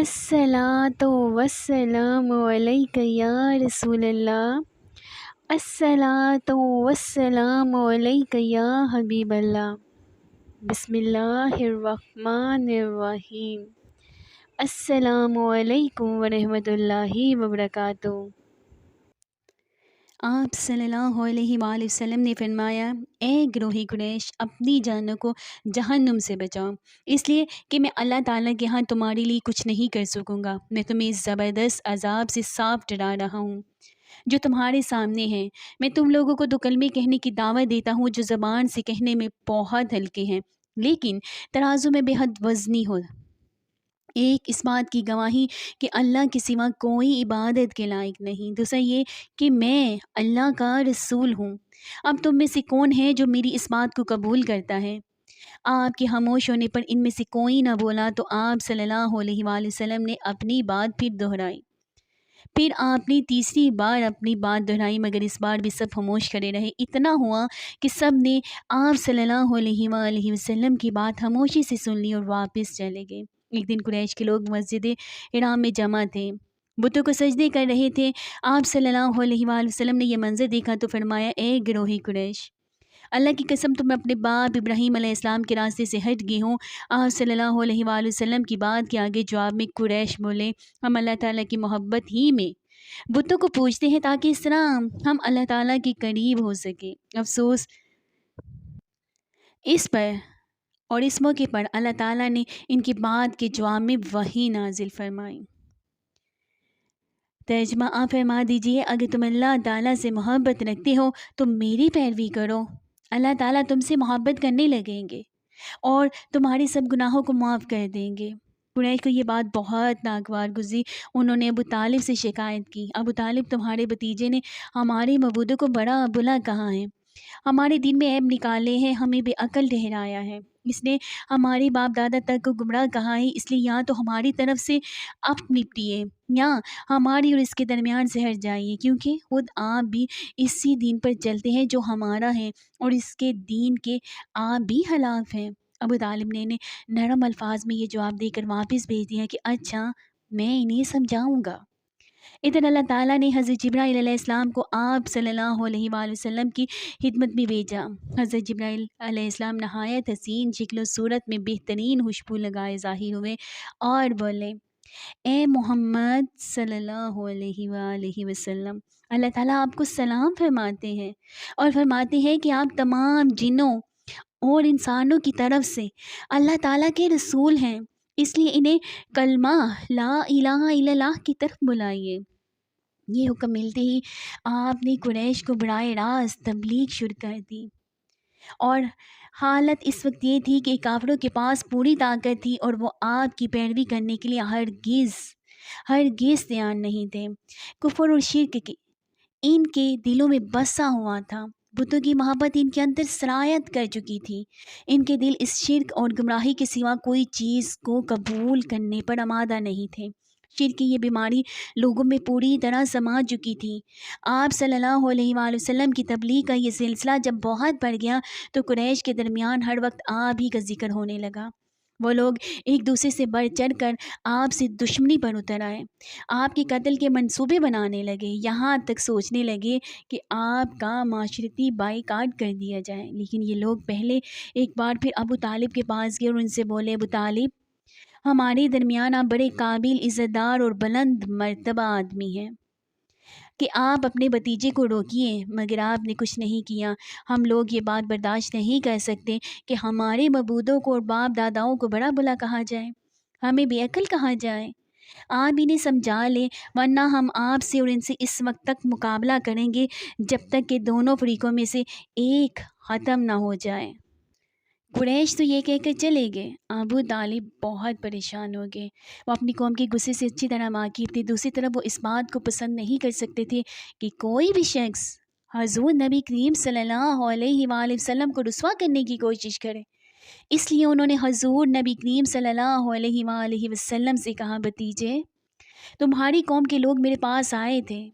الصلاۃ والسلام علیک یا رسول اللہ، الصلاۃ والسلام علیک یا حبیب اللہ۔ بسم اللہ الرحمن الرحیم۔ السلام علیکم ورحمۃ اللہ وبرکاتہ۔ آپ صلی اللہ علیہ وآلہ وسلم نے فرمایا، اے گروہ قریش، اپنی جانوں کو جہنم سے بچاؤ، اس لیے کہ میں اللہ تعالیٰ کے ہاں تمہارے لیے کچھ نہیں کر سکوں گا۔ میں تمہیں اس زبردست عذاب سے صاف ڈرا رہا ہوں جو تمہارے سامنے ہے۔ میں تم لوگوں کو دو کلمے کہنے کی دعوت دیتا ہوں جو زبان سے کہنے میں بہت ہلکے ہیں لیکن ترازو میں بے حد وزنی ہو۔ ایک، اس بات کی گواہی کہ اللہ کے سوا کوئی عبادت کے لائق نہیں۔ دوسرا یہ کہ میں اللہ کا رسول ہوں۔ اب تم میں سے کون ہے جو میری اس بات کو قبول کرتا ہے؟ آپ کے خاموش ہونے پر ان میں سے کوئی نہ بولا تو آپ صلی اللہ علیہ وآلہ وسلم نے اپنی بات پھر دہرائی۔ پھر آپ نے تیسری بار اپنی بات دہرائی مگر اس بار بھی سب خاموش کھڑے رہے۔ اتنا ہوا کہ سب نے آپ صلی اللہ علیہ وآلہ وسلم کی بات خاموشی سے سن لی اور واپس چلے گئے۔ ایک دن قریش کے لوگ مسجد حرام میں جمع تھے، بتوں کو سجدے کر رہے تھے۔ آپ صلی اللہ علیہ وآلہ وسلم نے یہ منظر دیکھا تو فرمایا، اے گروہ قریش، اللہ کی قسم تم اپنے باپ ابراہیم علیہ السلام کے راستے سے ہٹ گئے ہوں۔ آپ صلی اللہ علیہ وآلہ وسلم کی بات کے آگے جواب میں قریش بولے، ہم اللہ تعالیٰ کی محبت ہی میں بتوں کو پوجتے ہیں تاکہ اس طرح ہم اللہ تعالیٰ کے قریب ہو سکے۔ افسوس اس پر اور اس موقع پر اللہ تعالیٰ نے ان کی بات کے جواب میں وحی نازل فرمائی۔ ترجمہ آپ فرما دیجئے، اگر تم اللہ تعالیٰ سے محبت رکھتے ہو تو میری پیروی کرو، اللہ تعالیٰ تم سے محبت کرنے لگیں گے اور تمہارے سب گناہوں کو معاف کر دیں گے۔ قریش کو یہ بات بہت ناگوار گزری۔ انہوں نے ابو طالب سے شکایت کی، ابو طالب، تمہارے بھتیجے نے ہمارے معبودوں کو بڑا بلا کہا ہے، ہمارے دین میں عیب نکالے ہیں، ہمیں بے عقل ٹھہرایا ہے، اس نے ہمارے باپ دادا تک کو گمراہ کہا ہے، اس لیے یا تو ہماری طرف سے اب نپٹیے یا ہماری اور اس کے درمیان سے ہٹ جائیے، کیونکہ خود آپ بھی اسی دین پر چلتے ہیں جو ہمارا ہے اور اس کے دین کے آپ بھی خلاف ہیں۔ ابو طالب نے انہیں نرم الفاظ میں یہ جواب دے کر واپس بھیج دیا کہ اچھا، میں انہیں سمجھاؤں گا۔ ادھر اللہ تعالیٰ نے حضرت جبرائیل علیہ السلام کو آپ صلی اللہ علیہ وآلہ وسلم کی خدمت میں بھیجا۔ حضرت جبرائیل علیہ السلام نہایت حسین شکل و صورت میں بہترین خوشبو لگائے ظاہر ہوئے اور بولے، اے محمد صلی اللہ علیہ وآلہ وسلم، اللہ تعالیٰ آپ کو سلام فرماتے ہیں اور فرماتے ہیں کہ آپ تمام جنوں اور انسانوں کی طرف سے اللہ تعالیٰ کے رسول ہیں، اس لیے انہیں کلمہ لا الہ الا اللہ کی طرف بلائیے۔ یہ حکم ملتے ہی آپ نے قریش کو براہ راست تبلیغ شروع کر دی، اور حالت اس وقت یہ تھی کہ کافروں کے پاس پوری طاقت تھی اور وہ آپ کی پیروی کرنے کے لیے ہرگز تیار نہیں تھے۔ کفر اور شرک کی ان کے دلوں میں بسا ہوا تھا، بتوں کی محبت ان کے اندر سرایت کر چکی تھی، ان کے دل اس شرک اور گمراہی کے سوا کوئی چیز کو قبول کرنے پر آمادہ نہیں تھے۔ شرک کی یہ بیماری لوگوں میں پوری طرح سما چکی تھی۔ آپ صلی اللہ علیہ وآلہ وسلم کی تبلیغ کا یہ سلسلہ جب بہت بڑھ گیا تو قریش کے درمیان ہر وقت آپ ہی کا ذکر ہونے لگا۔ وہ لوگ ایک دوسرے سے بڑھ چڑھ کر آپ سے دشمنی پر اتر آئے، آپ کے قتل کے منصوبے بنانے لگے، یہاں تک سوچنے لگے کہ آپ کا معاشرتی بائیکاٹ کر دیا جائے۔ لیکن یہ لوگ پہلے ایک بار پھر ابو طالب کے پاس گئے اور ان سے بولے، ابو طالب، ہمارے درمیان آپ بڑے قابل، عزت دار اور بلند مرتبہ آدمی ہیں کہ آپ اپنے بھتیجے کو روکیے، مگر آپ نے کچھ نہیں کیا۔ ہم لوگ یہ بات برداشت نہیں کر سکتے کہ ہمارے معبودوں کو اور باپ داداؤں کو بڑا بلا کہا جائے، ہمیں بے عقل کہا جائے۔ آپ انہیں سمجھا لیں، ورنہ ہم آپ سے اور ان سے اس وقت تک مقابلہ کریں گے جب تک کہ دونوں فریقوں میں سے ایک ختم نہ ہو جائے۔ قریش تو یہ کہہ کر چلے گئے۔ ابو طالب بہت پریشان ہو گئے، وہ اپنی قوم کے غصے سے اچھی طرح واقف تھے۔ دوسری طرف وہ اس بات کو پسند نہیں کر سکتے تھے کہ کوئی بھی شخص حضور نبی کریم صلی اللہ علیہ وآلہ وسلم کو رسوا کرنے کی کوشش کرے، اس لیے انہوں نے حضور نبی کریم صلی اللہ علیہ وآلہ وسلم سے کہا، بھتیجے، تمہاری قوم کے لوگ میرے پاس آئے تھے،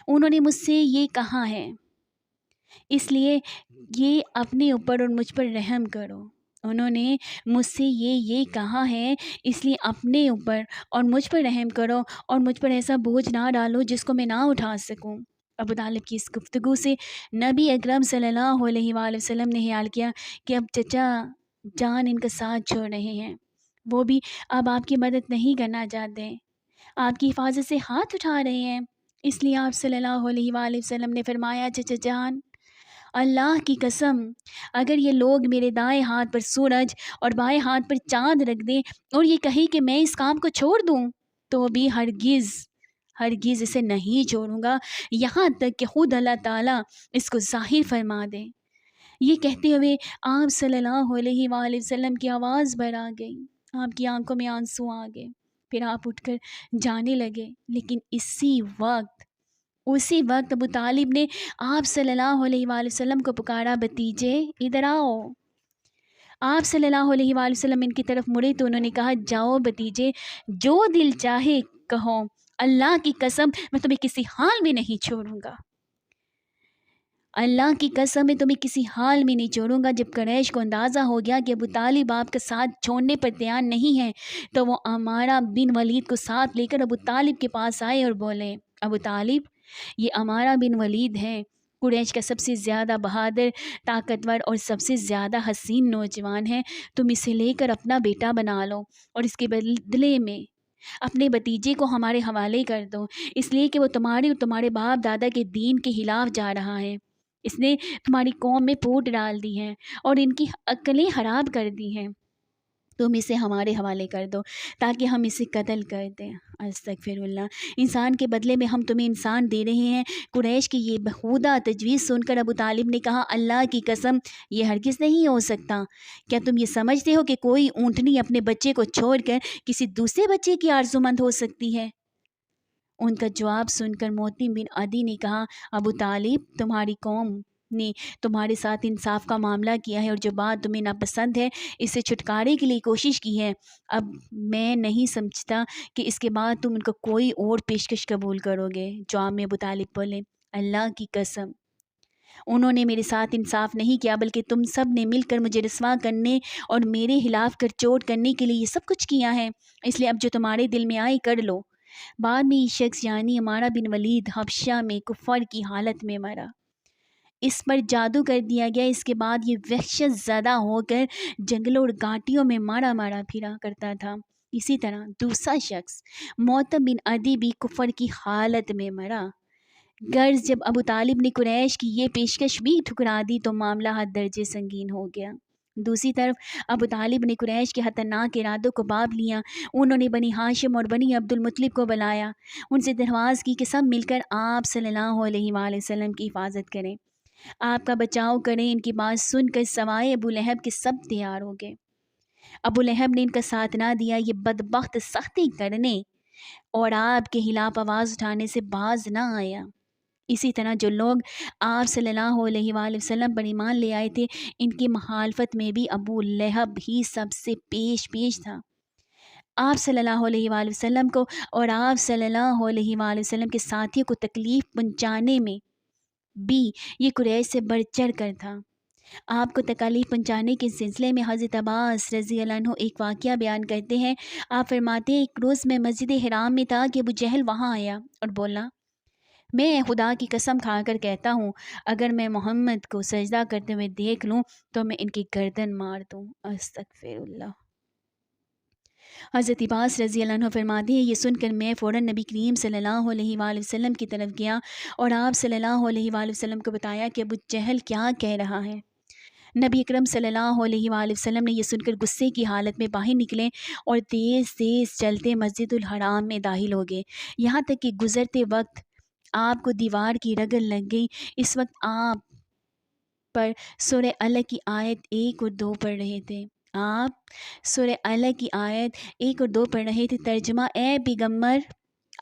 انہوں نے مجھ سے یہ کہا ہے، اس لیے یہ اپنے اوپر اور مجھ پر رحم کرو۔ انہوں نے مجھ سے یہ کہا ہے، اس لیے اپنے اوپر اور مجھ پر رحم کرو اور مجھ پر ایسا بوجھ نہ ڈالو جس کو میں نہ اٹھا سکوں۔ ابو طالب کی اس گفتگو سے نبی اکرم صلی اللہ علیہ وآلہ وسلم نے خیال کیا کہ اب چچا جان ان کا ساتھ چھوڑ رہے ہیں، وہ بھی اب آپ کی مدد نہیں کرنا چاہتے، آپ کی حفاظت سے ہاتھ اٹھا رہے ہیں۔ اس لیے آپ صلی اللہ علیہ وآلہ وسلم نے فرمایا، چچا جان اللہ کی قسم، اگر یہ لوگ میرے دائیں ہاتھ پر سورج اور بائیں ہاتھ پر چاند رکھ دیں اور یہ کہیں کہ میں اس کام کو چھوڑ دوں تو بھی ہرگز اسے نہیں چھوڑوں گا، یہاں تک کہ خود اللہ تعالیٰ اس کو ظاہر فرما دے۔ یہ کہتے ہوئے آپ صلی اللہ علیہ وآلہ وسلم کی آواز بھر آ گئی، آپ کی آنکھوں میں آنسو آ گئے، پھر آپ اٹھ کر جانے لگے۔ لیکن اسی وقت ابو طالب نے آپ صلی اللہ علیہ وآلہ وسلم کو پکارا، بھتیجے ادھر آؤ۔ آپ صلی اللہ علیہ وآلہ وسلم ان کی طرف مڑے تو انہوں نے کہا، جاؤ بھتیجے، جو دل چاہے کہو، اللہ کی قسم میں تمہیں کسی حال میں نہیں چھوڑوں گا، اللہ کی قسم میں تمہیں کسی حال میں نہیں چھوڑوں گا۔ جب قریش کو اندازہ ہو گیا کہ ابو طالب آپ کا ساتھ چھوڑنے پر تیار نہیں ہے تو وہ عمارہ بن ولید کو ساتھ لے کر ابو طالب کے پاس آئے اور بولے، ابو طالب، یہ عمارہ بن ولید ہے، قریش کا سب سے زیادہ بہادر، طاقتور اور سب سے زیادہ حسین نوجوان ہے، تم اسے لے کر اپنا بیٹا بنا لو اور اس کے بدلے میں اپنے بھتیجے کو ہمارے حوالے کر دو، اس لیے کہ وہ تمہارے اور تمہارے باپ دادا کے دین کے خلاف جا رہا ہے، اس نے تمہاری قوم میں پھوٹ ڈال دی ہے اور ان کی عقلیں خراب کر دی ہیں، تم اسے ہمارے حوالے کر دو تاکہ ہم اسے قتل کر دیں۔ استغفر اللہ، انسان کے بدلے میں ہم تمہیں انسان دے رہے ہیں۔ قریش کی یہ بہودہ تجویز سن کر ابو طالب نے کہا، اللہ کی قسم یہ ہرگز نہیں ہو سکتا، کیا تم یہ سمجھتے ہو کہ کوئی اونٹنی اپنے بچے کو چھوڑ کر کسی دوسرے بچے کی آرزومند ہو سکتی ہے؟ ان کا جواب سن کر موتم بن عدی نے کہا، ابو طالب، تمہاری قوم نے تمہارے ساتھ انصاف کا معاملہ کیا ہے اور جو بات تمہیں ناپسند ہے اس سے چھٹکارے کے لیے کوشش کی ہے، اب میں نہیں سمجھتا کہ اس کے بعد تم ان کو کوئی اور پیشکش قبول کرو گے۔ جواب میں ابو طالب بولے، اللہ کی قسم انہوں نے میرے ساتھ انصاف نہیں کیا، بلکہ تم سب نے مل کر مجھے رسوا کرنے اور میرے خلاف کر چوٹ کرنے کے لیے یہ سب کچھ کیا ہے، اس لیے اب جو تمہارے دل میں آئے کر لو۔ بعد میں یہ شخص یعنی عمارہ بن ولید حبشہ میں کفر کی حالت میں مرا، اس پر جادو کر دیا گیا۔ اس کے بعد یہ وحشت زدہ ہو کر جنگلوں اور گھاٹیوں میں مارا پھرا کرتا تھا۔ اسی طرح دوسرا شخص موتم بن عدی بھی کفر کی حالت میں مرا۔ غرض جب ابو طالب نے قریش کی یہ پیشکش بھی ٹھکرا دی تو معاملہ حد درجے سنگین ہو گیا۔ دوسری طرف ابو طالب نے قریش کے خطرناک ارادوں کو باب لیا، انہوں نے بنی ہاشم اور بنی عبد المطلب کو بلایا، ان سے درخواست کی کہ سب مل کر آپ صلی اللہ علیہ وآلہ وسلم کی حفاظت کریں، آپ کا بچاؤ کریں۔ ان کی بات سن کر سوائے ابو لہب کے سب تیار ہو گئے۔ ابو لہب نے ان کا ساتھ نہ دیا، یہ بدبخت سختی کرنے اور آپ کے خلاف آواز اٹھانے سے باز نہ آیا۔ اسی طرح جو لوگ آپ صلی اللہ علیہ وآلہ وسلم پر ایمان لے آئے تھے، ان کی مخالفت میں بھی ابو لہب ہی سب سے پیش تھا۔ آپ صلی اللہ علیہ وآلہ وسلم کو اور آپ صلی اللہ علیہ وآلہ وسلم کے ساتھیوں کو تکلیف پہنچانے میں بھی یہ قریش سے بڑھ چڑھ کر تھا۔ آپ کو تکلیف پہنچانے کے سلسلے میں حضرت عباس رضی اللہ عنہ ایک واقعہ بیان کرتے ہیں۔ آپ فرماتے ہیں، ایک روز میں مسجد حرام میں تھا کہ ابو جہل وہاں آیا اور بولا، میں خدا کی قسم کھا کر کہتا ہوں اگر میں محمد کو سجدہ کرتے ہوئے دیکھ لوں تو میں ان کی گردن مار دوں۔ استغفر اللہ۔ حضرت عباس رضی اللہ عنہ فرماتے ہیں، یہ سن کر میں فوراً نبی کریم صلی اللہ علیہ وآلہ وسلم کی طرف گیا اور آپ صلی اللہ علیہ وآلہ وسلم کو بتایا کہ ابو جہل کیا کہہ رہا ہے۔ نبی اکرم صلی اللہ علیہ وآلہ وسلم نے یہ سن کر غصے کی حالت میں باہر نکلے اور تیز چلتے مسجد الحرام میں داخل ہو گئے، یہاں تک کہ گزرتے وقت آپ کو دیوار کی رگل لگ گئی۔ اس وقت آپ پر سورہ الگ کی آیت 1 اور 2 پڑھ رہے تھے۔ آپ سورہ الگ کی آیت 1 اور 2 پڑھ رہے تھے۔ ترجمہ، اے پیغمبر،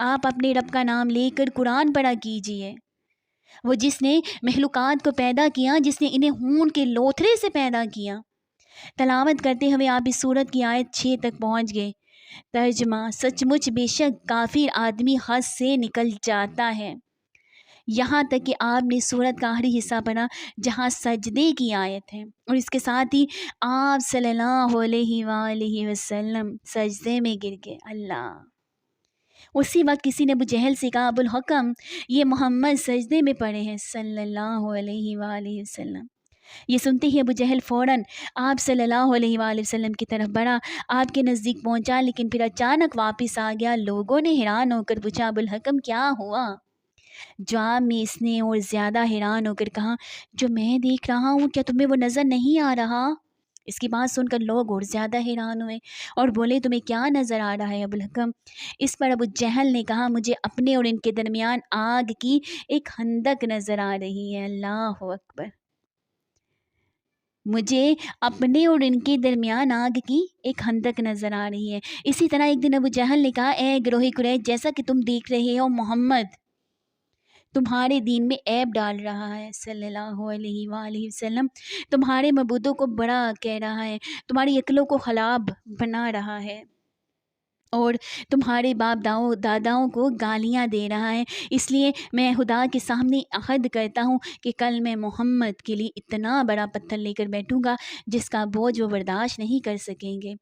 آپ اپنے رب کا نام لے کر قرآن پڑھا کیجئے، وہ جس نے مخلوقات کو پیدا کیا، جس نے انہیں خون کے لوتھڑے سے پیدا کیا۔ تلاوت کرتے ہوئے آپ اس سورت کی آیت 6 تک پہنچ گئے۔ ترجمہ، سچ مچ بے شک کافر آدمی حد سے نکل جاتا ہے، یہاں تک کہ آپ نے سورت کا آخری حصہ پڑھا جہاں سجدے کی آیت ہے، اور اس کے ساتھ ہی آپ صلی اللہ علیہ وآلہ وسلم سجدے میں گر گئے۔ اللہ! اسی وقت کسی نے ابو جہل سے کہا، ابو الحکم، یہ محمد سجدے میں پڑے ہیں صلی اللہ علیہ وآلہ وسلم۔ یہ سنتے ہی ابو جہل فوراً آپ صلی اللہ علیہ وآلہ وسلم کی طرف بڑھا، آپ کے نزدیک پہنچا، لیکن پھر اچانک واپس آ گیا۔ لوگوں نے حیران ہو کر پوچھا، ابو الحکم کیا ہوا؟ جواب میں اس نے اور زیادہ حیران ہو کر کہا، جو میں دیکھ رہا ہوں کیا تمہیں وہ نظر نہیں آ رہا؟ اس کی بات سن کر لوگ اور زیادہ حیران ہوئے اور بولے، تمہیں کیا نظر آ رہا ہے ابو الحکم؟ اس پر ابو جہل نے کہا، مجھے اپنے اور ان کے درمیان آگ کی ایک خندق نظر آ رہی ہے۔ اللہ اکبر! مجھے اپنے اور ان کے درمیان آگ کی ایک خندق نظر آ رہی ہے۔ اسی طرح ایک دن ابو جہل نے کہا، اے گروہ قریش، جیسا کہ تم دیکھ رہے ہو محمد تمہارے دین میں عیب ڈال رہا ہے صلی اللہ علیہ وآلہ وسلم، تمہارے معبودوں کو بڑا کہہ رہا ہے، تمہاری عقلوں کو خراب بنا رہا ہے، اور تمہارے باپ داداؤں کو گالیاں دے رہا ہے۔ اس لیے میں خدا کے سامنے عہد کرتا ہوں کہ کل میں محمد کے لیے اتنا بڑا پتھر لے کر بیٹھوں گا جس کا بوجھ وہ برداشت نہیں کر سکیں گے۔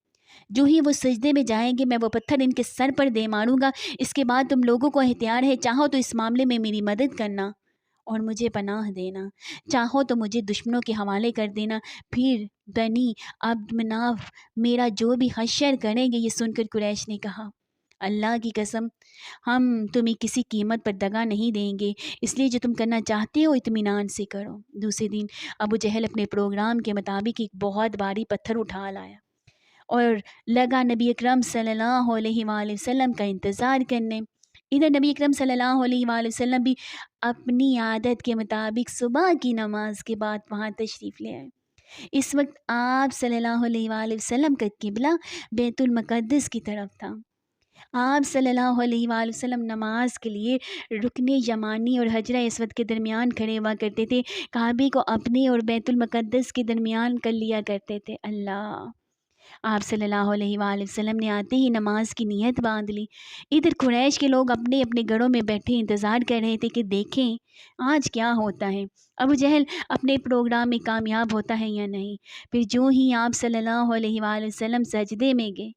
جو ہی وہ سجدے میں جائیں گے میں وہ پتھر ان کے سر پر دے ماروں گا۔ اس کے بعد تم لوگوں کو اختیار ہے، چاہو تو اس معاملے میں میری مدد کرنا اور مجھے پناہ دینا، چاہو تو مجھے دشمنوں کے حوالے کر دینا، پھر بنی عبد مناف میرا جو بھی حشر کریں گے۔ یہ سن کر قریش نے کہا، اللہ کی قسم، ہم تمہیں کسی قیمت پر دگا نہیں دیں گے، اس لیے جو تم کرنا چاہتے ہو اطمینان سے کرو۔ دوسرے دن ابو جہل اپنے پروگرام کے مطابق ایک بہت بھاری پتھر اٹھا لایا اور لگا نبی اکرم صلی اللہ علیہ وآلہ وسلم کا انتظار کرنے۔ ادھر نبی اکرم صلی اللہ علیہ وآلہ وسلم بھی اپنی عادت کے مطابق صبح کی نماز کے بعد وہاں تشریف لے آئے۔ اس وقت آپ صلی اللہ علیہ وآلہ وسلم کا قبلہ بیت المقدس کی طرف تھا۔ آپ صلی اللہ علیہ وآلہ وسلم نماز کے لیے رکن یمانی اور حجرہ اسود کے درمیان کھڑے ہوا کرتے تھے، کعبے کو اپنے اور بیت المقدس کے درمیان کر لیا کرتے تھے۔ اللہ! آپ صلی اللہ علیہ وآلہ وسلم نے آتے ہی نماز کی نیت باندھ لی۔ ادھر قریش کے لوگ اپنے اپنے گھروں میں بیٹھے انتظار کر رہے تھے کہ دیکھیں آج کیا ہوتا ہے، ابو جہل اپنے پروگرام میں کامیاب ہوتا ہے یا نہیں۔ پھر جو ہی آپ صلی اللہ علیہ وآلہ وسلم سجدے میں گئے،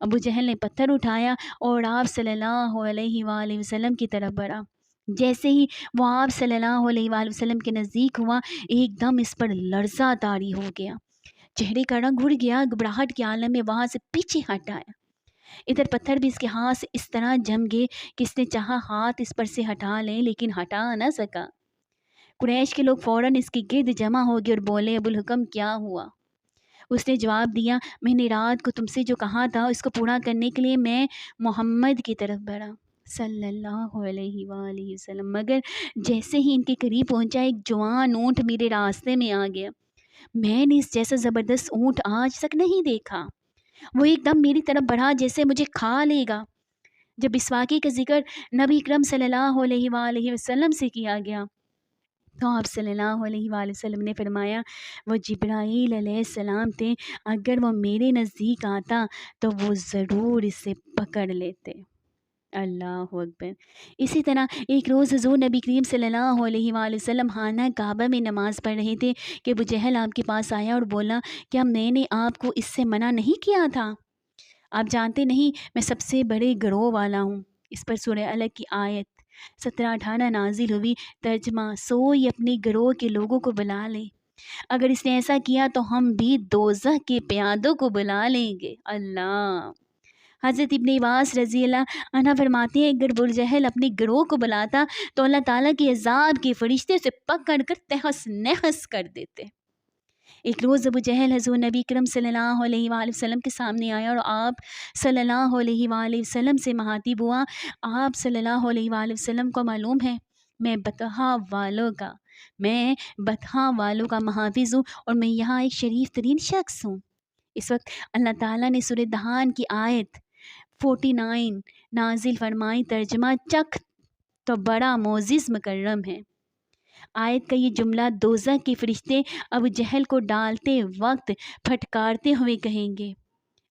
ابو جہل نے پتھر اٹھایا اور آپ صلی اللہ علیہ وآلہ وسلم کی طرف بڑھا۔ جیسے ہی وہ آپ صلی اللہ علیہ وآلہ وسلم کے نزدیک ہوا، ایک دم اس پر لرزہ طاری ہو گیا، چہرے کا رنگ اڑ گیا، گھبراہٹ کے عالم میں وہاں سے پیچھے ہٹ آیا۔ ادھر پتھر بھی اس کے ہاتھ سے اس طرح جم گئے کہ اس نے چاہا ہاتھ اس پر سے ہٹا لے لیکن ہٹا نہ سکا۔ قریش کے لوگ فوراً اس کے گرد جمع ہو گئے اور بولے، ابو الحکم کیا ہوا؟ اس نے جواب دیا، میں نے رات کو تم سے جو کہا تھا اس کو پورا کرنے کے لیے میں محمد کی طرف بڑھا صلی اللہ علیہ وآلہ وسلم، مگر جیسے ہی ان کے قریب پہنچا ایک جوان اونٹ میرے راستے میں آ گیا۔ میں نے اس جیسا زبردست اونٹ آج تک نہیں دیکھا، وہ ایک دم میری طرف بڑھا جیسے مجھے کھا لے گا۔ جب اس واقعے کا ذکر نبی اکرم صلی اللہ علیہ وآلہ وسلم سے کیا گیا تو آپ صلی اللہ علیہ وآلہ وسلم نے فرمایا، وہ جبرائیل علیہ السلام تھے، اگر وہ میرے نزدیک آتا تو وہ ضرور اسے پکڑ لیتے۔ اللہ اکبر! اسی طرح ایک روز حضور نبی کریم صلی اللہ علیہ وآلہ وسلم خانہ کعبہ میں نماز پڑھ رہے تھے کہ ابو جہل آپ کے پاس آیا اور بولا، کیا میں نے آپ کو اس سے منع نہیں کیا تھا؟ آپ جانتے نہیں میں سب سے بڑے گروہ والا ہوں۔ اس پر سورہ الگ کی آیت 17-18 نازل ہوئی۔ ترجمہ، سوئی اپنے گروہ کے لوگوں کو بلا لے، اگر اس نے ایسا کیا تو ہم بھی دوزخ کے پیادوں کو بلا لیں گے۔ اللہ! حضرت ابن عباس رضی اللہ عنہ فرماتے ہیں، اگر ابو جہل اپنے گروہ کو بلاتا تو اللہ تعالیٰ کے عذاب کے فرشتے سے پکڑ کر تہس نہس کر دیتے۔ ایک روز ابو جہل حضور نبی کرم صلی اللہ علیہ وآلہ وسلم کے سامنے آیا اور آپ صلی اللہ علیہ وآلہ وسلم سے مخاطب ہوا۔ آپ صلی اللہ علیہ وآلہ وسلم کو معلوم ہے میں بطحہ والوں کا محافظ ہوں اور میں یہاں ایک شریف ترین شخص ہوں۔ اس وقت اللہ تعالیٰ نے سورہ دہان کی آیت 49 نازل فرمائی۔ ترجمہ، چکھ تو بڑا معزز مکرم ہے۔ آیت کا یہ جملہ دوزخ کے فرشتے ابو جہل کو ڈالتے وقت پھٹکارتے ہوئے کہیں گے۔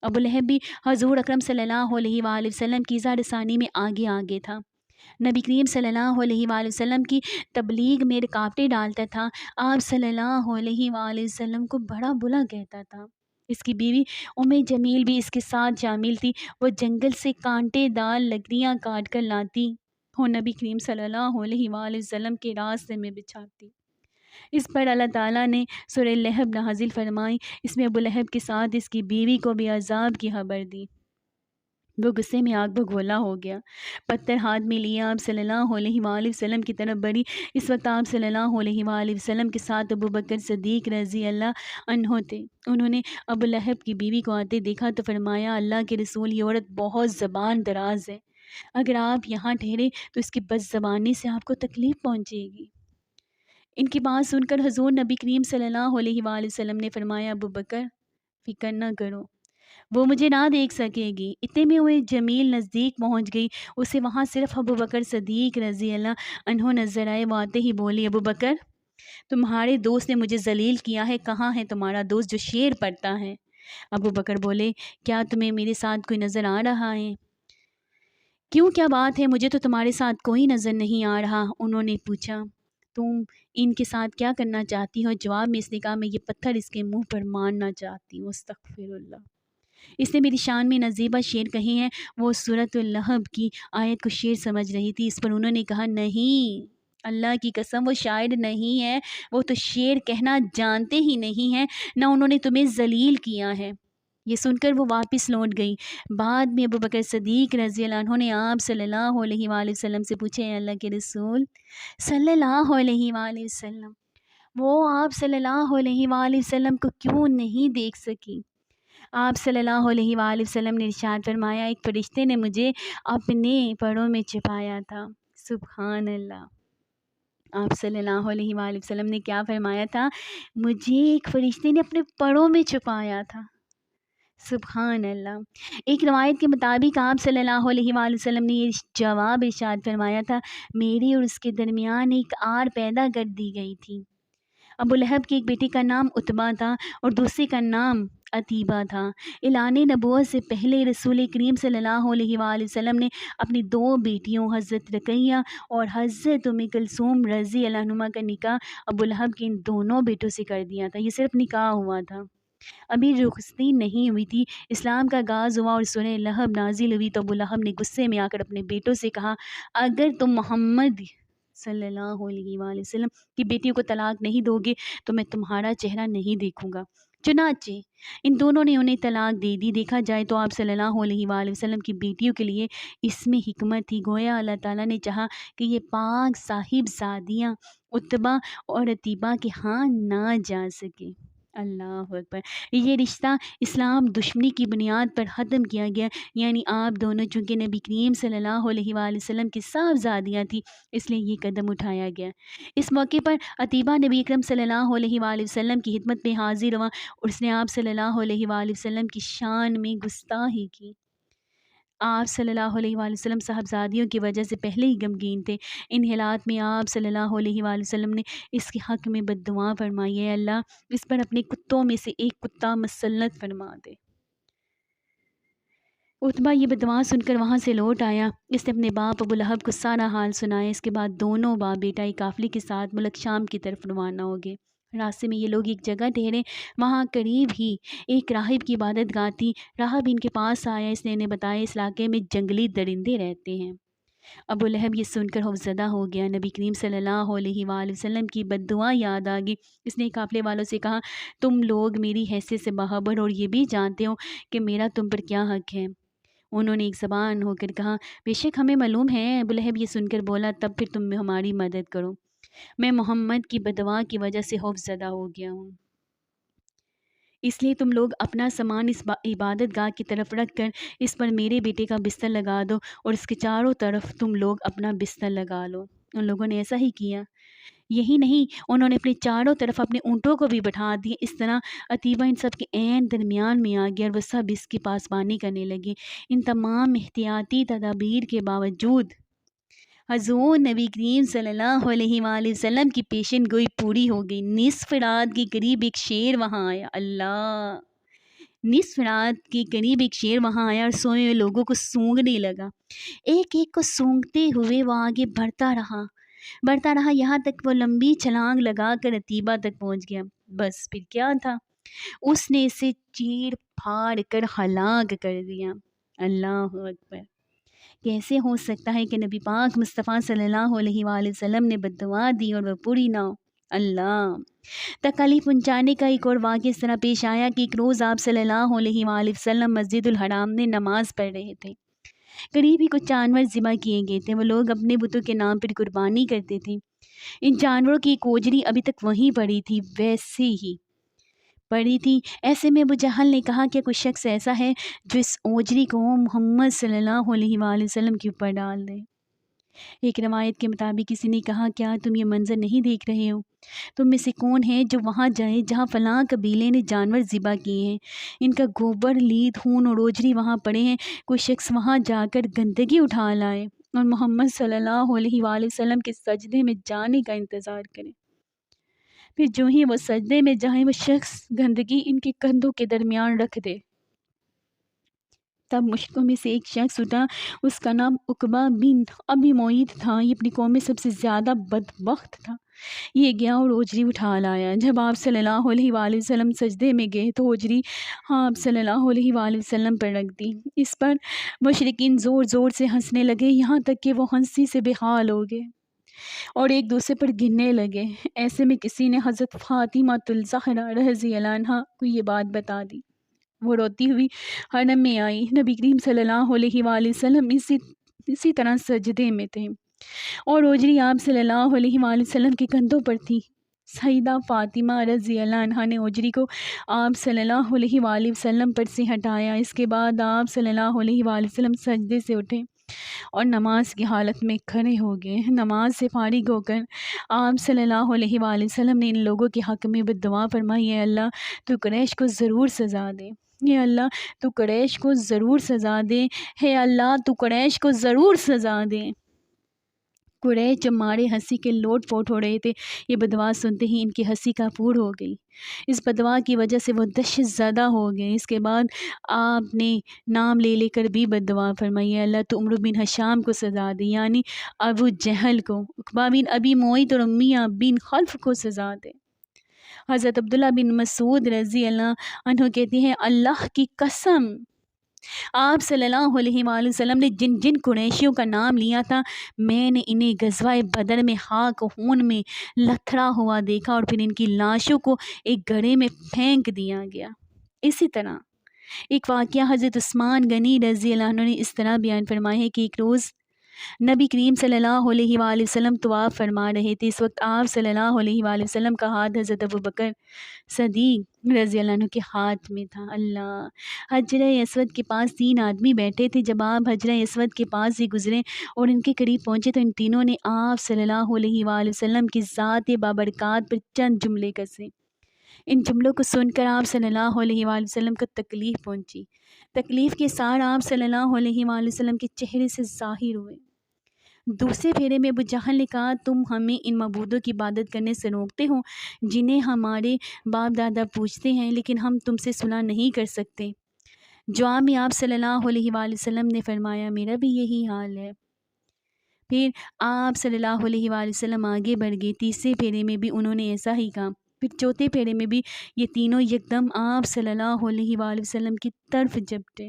ابو لہب بھی حضور اکرم صلی اللہ علیہ وآلہ وسلم کی اظہار ثانی میں آگے تھا۔ نبی کریم صلی اللہ علیہ وآلہ وسلم کی تبلیغ میں رکاوٹیں ڈالتا تھا، آپ صلی اللہ علیہ وآلہ وسلم کو بڑا برا کہتا تھا۔ اس کی بیوی جمیل بھی اس کے ساتھ شامل تھی۔ وہ جنگل سے کانٹے دار لکڑیاں کاٹ کر لاتی اور نبی کریم صلی اللہ علیہ وآلہ وسلم کے راستے میں بچھاتی۔ اس پر اللہ تعالیٰ نے سورہ لہب نازل فرمائی۔ اس میں ابو لہب کے ساتھ اس کی بیوی کو بھی عذاب کی خبر دی۔ وہ غصے میں آگ بگولا ہو گیا، پتھر ہاتھ میں لیا آپ صلی اللہ علیہ وآلہ وسلم کی طرف بڑھی۔ اس وقت آپ صلی اللہ علیہ وآلہ وسلم کے ساتھ ابو بکر صدیق رضی اللہ عنہ تھے۔ انہوں نے ابو لہب کی بیوی کو آتے دیکھا تو فرمایا، اللہ کے رسول، یہ عورت بہت زبان دراز ہے، اگر آپ یہاں ٹھہرے تو اس کی بد زبانی سے آپ کو تکلیف پہنچے گی۔ ان کی بات سن کر حضور نبی کریم صلی اللہ علیہ وآلہ وسلم نے فرمایا، ابو بکر فکر نہ کرو، وہ مجھے نہ دیکھ سکے گی۔ اتنے میں وہ جمیل نزدیک پہنچ گئی، اسے وہاں صرف ابو بکر صدیق رضی اللہ عنہ نظر آئے۔ وہ آتے ہی بولی، ابو بکر، تمہارے دوست نے مجھے ذلیل کیا ہے، کہاں ہے تمہارا دوست جو شعر پڑھتا ہے؟ ابو بکر بولے، کیا تمہیں میرے ساتھ کوئی نظر آ رہا ہے؟ کیوں، کیا بات ہے؟ مجھے تو تمہارے ساتھ کوئی نظر نہیں آ رہا۔ انہوں نے پوچھا، تم ان کے ساتھ کیا کرنا چاہتی ہو؟ جواب میں اس نے کہا، میں یہ پتھر اس کے منہ پر مارنا چاہتی ہوں، استغفر اللہ۔ اس نے میری شان میں نزیبہ شعر کہے ہیں۔ وہ سورۃ اللہب کی آیت کو شعر سمجھ رہی تھی۔ اس پر انہوں نے کہا، نہیں، اللہ کی قسم وہ شاعر نہیں ہے، وہ تو شعر کہنا جانتے ہی نہیں ہیں، نہ انہوں نے تمہیں ذلیل کیا ہے۔ یہ سن کر وہ واپس لوٹ گئی۔ بعد میں ابو بکر صدیق رضی اللہ عنہ نے آپ صلی اللہ علیہ وآلہ وسلم سے پوچھے، اے اللہ کے رسول صلی اللہ علیہ وآلہ وسلم، وہ آپ صلی اللہ علیہ وآلہ وسلم کو کیوں نہیں دیکھ سکی؟ آپ صلی اللہ علیہ وآلہ وسلم نے ارشاد فرمایا، ایک فرشتے نے مجھے اپنے پروں میں چھپایا تھا۔ سبحان اللہ۔ آپ صلی اللہ علیہ وآلہ وسلم نے کیا فرمایا تھا؟ مجھے ایک فرشتے نے اپنے پروں میں چھپایا تھا۔ سبحان اللہ۔ ایک روایت کے مطابق آپ صلی اللہ علیہ وآلہ وسلم نے یہ جواب ارشاد فرمایا تھا، میری اور اس کے درمیان ایک آر پیدا کر دی گئی تھی۔ ابو لہب کی ایک بیٹی کا نام عتبہ تھا اور دوسری کا نام عتیبہ تھا۔ اعلان نبوت سے پہلے رسول کریم صلی اللہ علیہ وآلہ وسلم نے اپنی دو بیٹیوں حضرت رقیہ اور حضرت ام کلثوم رضی اللہ عنہما کا نکاح ابو لہب کے ان دونوں بیٹوں سے کر دیا تھا۔ یہ صرف نکاح ہوا تھا، ابھی رخصتی نہیں ہوئی تھی۔ اسلام کا آغاز ہوا اور سورہ لہب نازل ہوئی تو ابو لہب نے غصے میں آ کر اپنے بیٹوں سے کہا، اگر تم محمد صلی اللہ علیہ وآلہ وسلم کی بیٹیوں کو طلاق نہیں دو گے تو میں تمہارا چہرہ نہیں دیکھوں گا۔ چنانچہ ان دونوں نے انہیں طلاق دے دی۔ دیکھا جائے تو آپ صلی اللہ علیہ وآلہ وسلم کی بیٹیوں کے لیے اس میں حکمت تھی، گویا اللہ تعالیٰ نے چاہا کہ یہ پاک صاحب زادیاں عتبہ اور عتیبہ کے ہاں نہ جا سکے۔ اللہ اکبر۔ یہ رشتہ اسلام دشمنی کی بنیاد پر ختم کیا گیا، یعنی آپ دونوں چونکہ نبی کریم صلی اللہ علیہ وآلہ وسلم کی صاحبزادیاں تھیں، اس لیے یہ قدم اٹھایا گیا۔ اس موقع پر عتیبہ نبی اکرم صلی اللہ علیہ وآلہ وسلم کی خدمت میں حاضر ہوا اور اس نے آپ صلی اللہ علیہ وآلہ وسلم کی شان میں گستاخی کی۔ آپ صلی اللہ علیہ وآلہ وسلم صاحبزادیوں کی وجہ سے پہلے ہی غمگین تھے۔ ان حالات میں آپ صلی اللہ علیہ وآلہ وسلم نے اس کے حق میں بد دعا فرمائی، اے اللہ اس پر اپنے کتوں میں سے ایک کتا مسلط فرما دے۔ عتبہ یہ بد دعا سن کر وہاں سے لوٹ آیا۔ اس نے اپنے باپ ابو لہب کو سارا حال سنایا۔ اس کے بعد دونوں باپ بیٹا ایک قافلے کے ساتھ ملک شام کی طرف روانہ ہو گئے۔ راستے میں یہ لوگ ایک جگہ ٹھہرے، وہاں قریب ہی ایک راہب کی عبادت گاہ تھی۔ راہب ان کے پاس آیا، اس نے انہیں بتایا اس علاقے میں جنگلی درندے رہتے ہیں۔ ابو لہب یہ سن کر خوفزدہ ہو گیا۔ نبی کریم صلی اللہ علیہ وآلہ وسلم کی بد دعا یاد آ گئی۔ اس نے قافلے والوں سے کہا، تم لوگ میری حیثیت سے باخبر اور یہ بھی جانتے ہو کہ میرا تم پر کیا حق ہے؟ انہوں نے ایک زبان ہو کر کہا، بے شک ہمیں معلوم ہے۔ ابو لہب یہ سن کر بولا، تب پھر تم ہماری مدد کرو، میں محمد کی بد دعا کی وجہ سے خوفزدہ ہو گیا ہوں، اس لیے تم لوگ اپنا سامان اس عبادت گاہ کی طرف رکھ کر اس پر میرے بیٹے کا بستر لگا دو اور اس کے چاروں طرف تم لوگ اپنا بستر لگا لو۔ ان لوگوں نے ایسا ہی کیا۔ یہی نہیں، انہوں نے اپنے چاروں طرف اپنے اونٹوں کو بھی بٹھا دیے۔ اس طرح عتیبہ ان سب کے عین درمیان میں آ گیا اور وہ سب اس کی پاسبانی کرنے لگے۔ ان تمام احتیاطی تدابیر کے باوجود حضور نبی کریم صلی اللہ علیہ وآلہ وسلم کی پیشن گوئی پوری ہو گئی۔ نصف رات کے قریب ایک شیر وہاں آیا۔ اللہ نصف رات کے قریب ایک شیر وہاں آیا اور سوئے ہوئے لوگوں کو سونگنے لگا۔ ایک ایک کو سونگتے ہوئے وہ آگے بڑھتا رہا یہاں تک وہ لمبی چھلانگ لگا کر رتیبہ تک پہنچ گیا۔ بس پھر کیا تھا، اس نے اسے چیر پھاڑ کر ہلاک کر دیا۔ اللہ اکبر! کیسے ہو سکتا ہے کہ نبی پاک مصطفیٰ صلی اللہ علیہ وآلہ وسلم نے بد دعا دی اور وہ پوری نہ ہو؟ اللہ! تکلیف پہنچانے کا ایک اور واقعہ اس طرح پیش آیا کہ ایک روز آپ صلی اللہ علیہ وآلہ وسلم مسجد الحرام میں نماز پڑھ رہے تھے۔ قریب ہی کچھ جانور ذبح کیے گئے تھے۔ وہ لوگ اپنے بتوں کے نام پر قربانی کرتے تھے۔ ان جانوروں کی ایک اوجری ابھی تک وہیں پڑی تھی، ویسے ہی پڑی تھی۔ ایسے میں ابو جہل نے کہا کہ کوئی شخص ایسا ہے جو اس اوجری کو محمد صلی اللہ علیہ وآلہ وسلم کے اوپر ڈال دے۔ ایک روایت کے مطابق کسی نے کہا، کیا تم یہ منظر نہیں دیکھ رہے ہو؟ تم میں سے کون ہے جو وہاں جائے جہاں فلاں قبیلے نے جانور ذبح کیے ہیں؟ ان کا گوبر، لید، خون اور اوجری وہاں پڑے ہیں۔ کوئی شخص وہاں جا کر گندگی اٹھا لائے اور محمد صلی اللہ علیہ وآلہ وسلم کے سجدے میں جانے کا انتظار کرے۔ پھر جو ہی وہ سجدے میں جائیں وہ شخص گندگی ان کے کندھوں کے درمیان رکھ دے۔ تب مشرکوں میں سے ایک شخص اٹھا، اس کا نام عقبہ بن ابی معیط تھا۔ یہ اپنی قوم میں سب سے زیادہ بدبخت تھا۔ یہ گیا اور اوجری اٹھا لایا۔ جب آپ صلی اللہ علیہ وآلہ وسلم سجدے میں گئے تو اوجری آپ صلی اللہ علیہ وآلہ وسلم پر رکھ دی۔ اس پر مشرکین زور زور سے ہنسنے لگے، یہاں تک کہ وہ ہنسی سے بے حال ہو گئے اور ایک دوسرے پر گرنے لگے۔ ایسے میں کسی نے حضرت فاطمہ الزہرا رضی اللہ عنہا کو یہ بات بتا دی۔ وہ روتی ہوئی حرم میں آئی۔ نبی کریم صلی اللہ علیہ وآلہ وسلم اسی طرح سجدے میں تھے اور اوجری آپ صلی اللہ علیہ وآلہ وسلم کے کندھوں پر تھی۔ سیدہ فاطمہ رضی اللہ عنہا نے اوجری کو آپ صلی اللہ علیہ وآلہ وسلم پر سے ہٹایا۔ اس کے بعد آپ صلی اللہ علیہ وآلہ وسلم سجدے سے اٹھے اور نماز کی حالت میں کھڑے ہو گئے۔ نماز سے فارغ ہو کر آپ صلی اللہ علیہ وآلہ وسلم نے ان لوگوں کے حق میں بددعا فرمائی، اے اللہ تو قریش کو ضرور سزا دے، اے اللہ تو قریش کو ضرور سزا دے، اے اللہ تو قریش کو ضرور سزا دے۔ قریش جب مارے ہنسی کے لوٹ پوٹ ہو رہے تھے، یہ بددعا سنتے ہی ان کی ہنسی کافور ہو گئی۔ اس بددعا کی وجہ سے وہ دہشت زدہ ہو گئے۔ اس کے بعد آپ نے نام لے کر بھی بددعا فرمائی، اے اللہ تو عمرو بن ہشام کو سزا دے، یعنی ابو جہل کو، عقبہ بن ابی معیط اور امیہ بن خلف کو سزا دے۔ حضرت عبداللہ بن مسعود رضی اللہ عنہ کہتے ہیں، اللہ کی قسم آپ صلی اللہ علیہ وآلہ وسلم نے جن جن قریشیوں کا نام لیا تھا، میں نے انہیں غزوہ بدر میں خاک و خون میں لتھڑا ہوا دیکھا اور پھر ان کی لاشوں کو ایک گڑھے میں پھینک دیا گیا۔ اسی طرح ایک واقعہ حضرت عثمان غنی رضی اللہ عنہ نے اس طرح بیان فرمایا ہے کہ ایک روز نبی کریم صلی اللہ علیہ وآلہ وسلم طواف فرما رہے تھے۔ اس وقت آپ صلی اللہ علیہ وآلہ وسلم کا ہاتھ حضرت ابوبکر صدیق رضی اللہ عنہ کے ہاتھ میں تھا۔ اللہ! حجرہ اسود کے پاس 3 آدمی بیٹھے تھے۔ جب آپ حجرہ اسود کے پاس سے گزرے اور ان کے قریب پہنچے تو ان تینوں نے آپ صلی اللہ علیہ وآلہ وسلم کی ذات بابرکات پر چند جملے کسے۔ ان جملوں کو سن کر آپ صلی اللہ علیہ وآلہ وسلم کو تکلیف پہنچی۔ تکلیف کے سار آپ صلی اللہ علیہ وآلہ وسلم کے چہرے سے ظاہر ہوئے۔ دوسرے پھیرے میں ابو جہل نے کہا، تم ہمیں ان معبودوں کی عبادت کرنے سے روکتے ہو جنہیں ہمارے باپ دادا پوجتے ہیں، لیکن ہم تم سے صلح نہیں کر سکتے۔ جواب میں آپ صلی اللہ علیہ وآلہ وسلم نے فرمایا، میرا بھی یہی حال ہے۔ پھر آپ صلی اللہ علیہ وآلہ وسلم آگے بڑھ گئے۔ تیسرے پھیرے میں بھی انہوں نے ایسا ہی کہا۔ پھر چوتھے پھیرے میں بھی یہ تینوں یکدم آپ صلی اللہ علیہ وآلہ وسلم کی طرف جھپٹے۔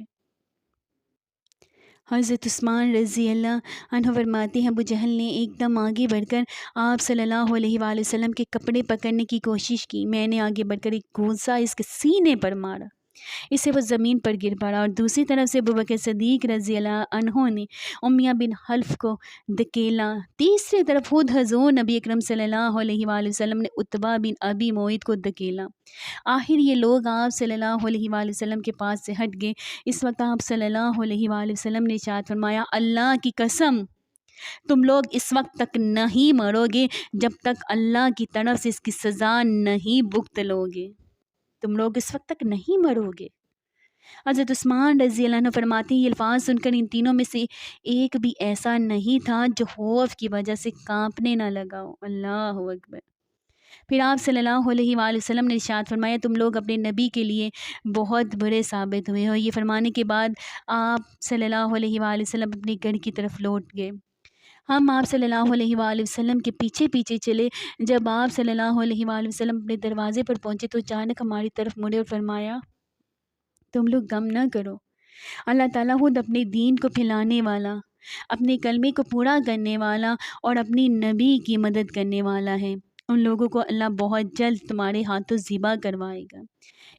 حضرت عثمان رضی اللہ عنہ فرماتے ہیں، ابو جہل نے ایک دم آگے بڑھ کر آپ صلی اللہ علیہ وآلہ وسلم کے کپڑے پکڑنے کی کوشش کی۔ میں نے آگے بڑھ کر ایک گھونسا اس کے سینے پر مارا، اسے وہ زمین پر گر پڑا، اور دوسری طرف سے ابوبکر صدیق رضی اللہ عنہ نے امیہ بن خلف کو دھکیلا۔ تیسری طرف خود حضور نبی اکرم صلی اللہ علیہ وآلہ وسلم نے عتبہ بن ابی معیط کو دھکیلا۔ آخر یہ لوگ آپ صلی اللہ علیہ وآلہ وسلم کے پاس سے ہٹ گئے۔ اس وقت آپ صلی اللہ علیہ وآلہ وسلم نے ارشاد فرمایا، اللہ کی قسم تم لوگ اس وقت تک نہیں مرو گے جب تک اللہ کی طرف سے اس کی سزا نہیں بھگت لو گے۔ تم لوگ اس وقت تک نہیں مرو گے۔ حضرت عثمان رضی اللہ عنہ فرماتے ہیں، یہ الفاظ سن کر ان تینوں میں سے ایک بھی ایسا نہیں تھا جو خوف کی وجہ سے کانپنے نہ لگا ہو۔ اللہ اکبر! پھر آپ صلی اللہ علیہ وآلہ وسلم نے ارشاد فرمایا تم لوگ اپنے نبی کے لیے بہت برے ثابت ہوئے ہو۔ یہ فرمانے کے بعد آپ صلی اللہ علیہ وآلہ وسلم اپنے گھر کی طرف لوٹ گئے۔ ہم آپ صلی اللہ علیہ وآلہ وسلم کے پیچھے پیچھے چلے۔ جب آپ صلی اللہ علیہ وآلہ وسلم اپنے دروازے پر پہنچے تو اچانک ہماری طرف مڑے اور فرمایا تم لوگ غم نہ کرو، اللہ تعالیٰ خود اپنے دین کو پھیلانے والا، اپنے کلمے کو پورا کرنے والا اور اپنی نبی کی مدد کرنے والا ہے۔ ان لوگوں کو اللہ بہت جلد تمہارے ہاتھوں ذبح کروائے گا۔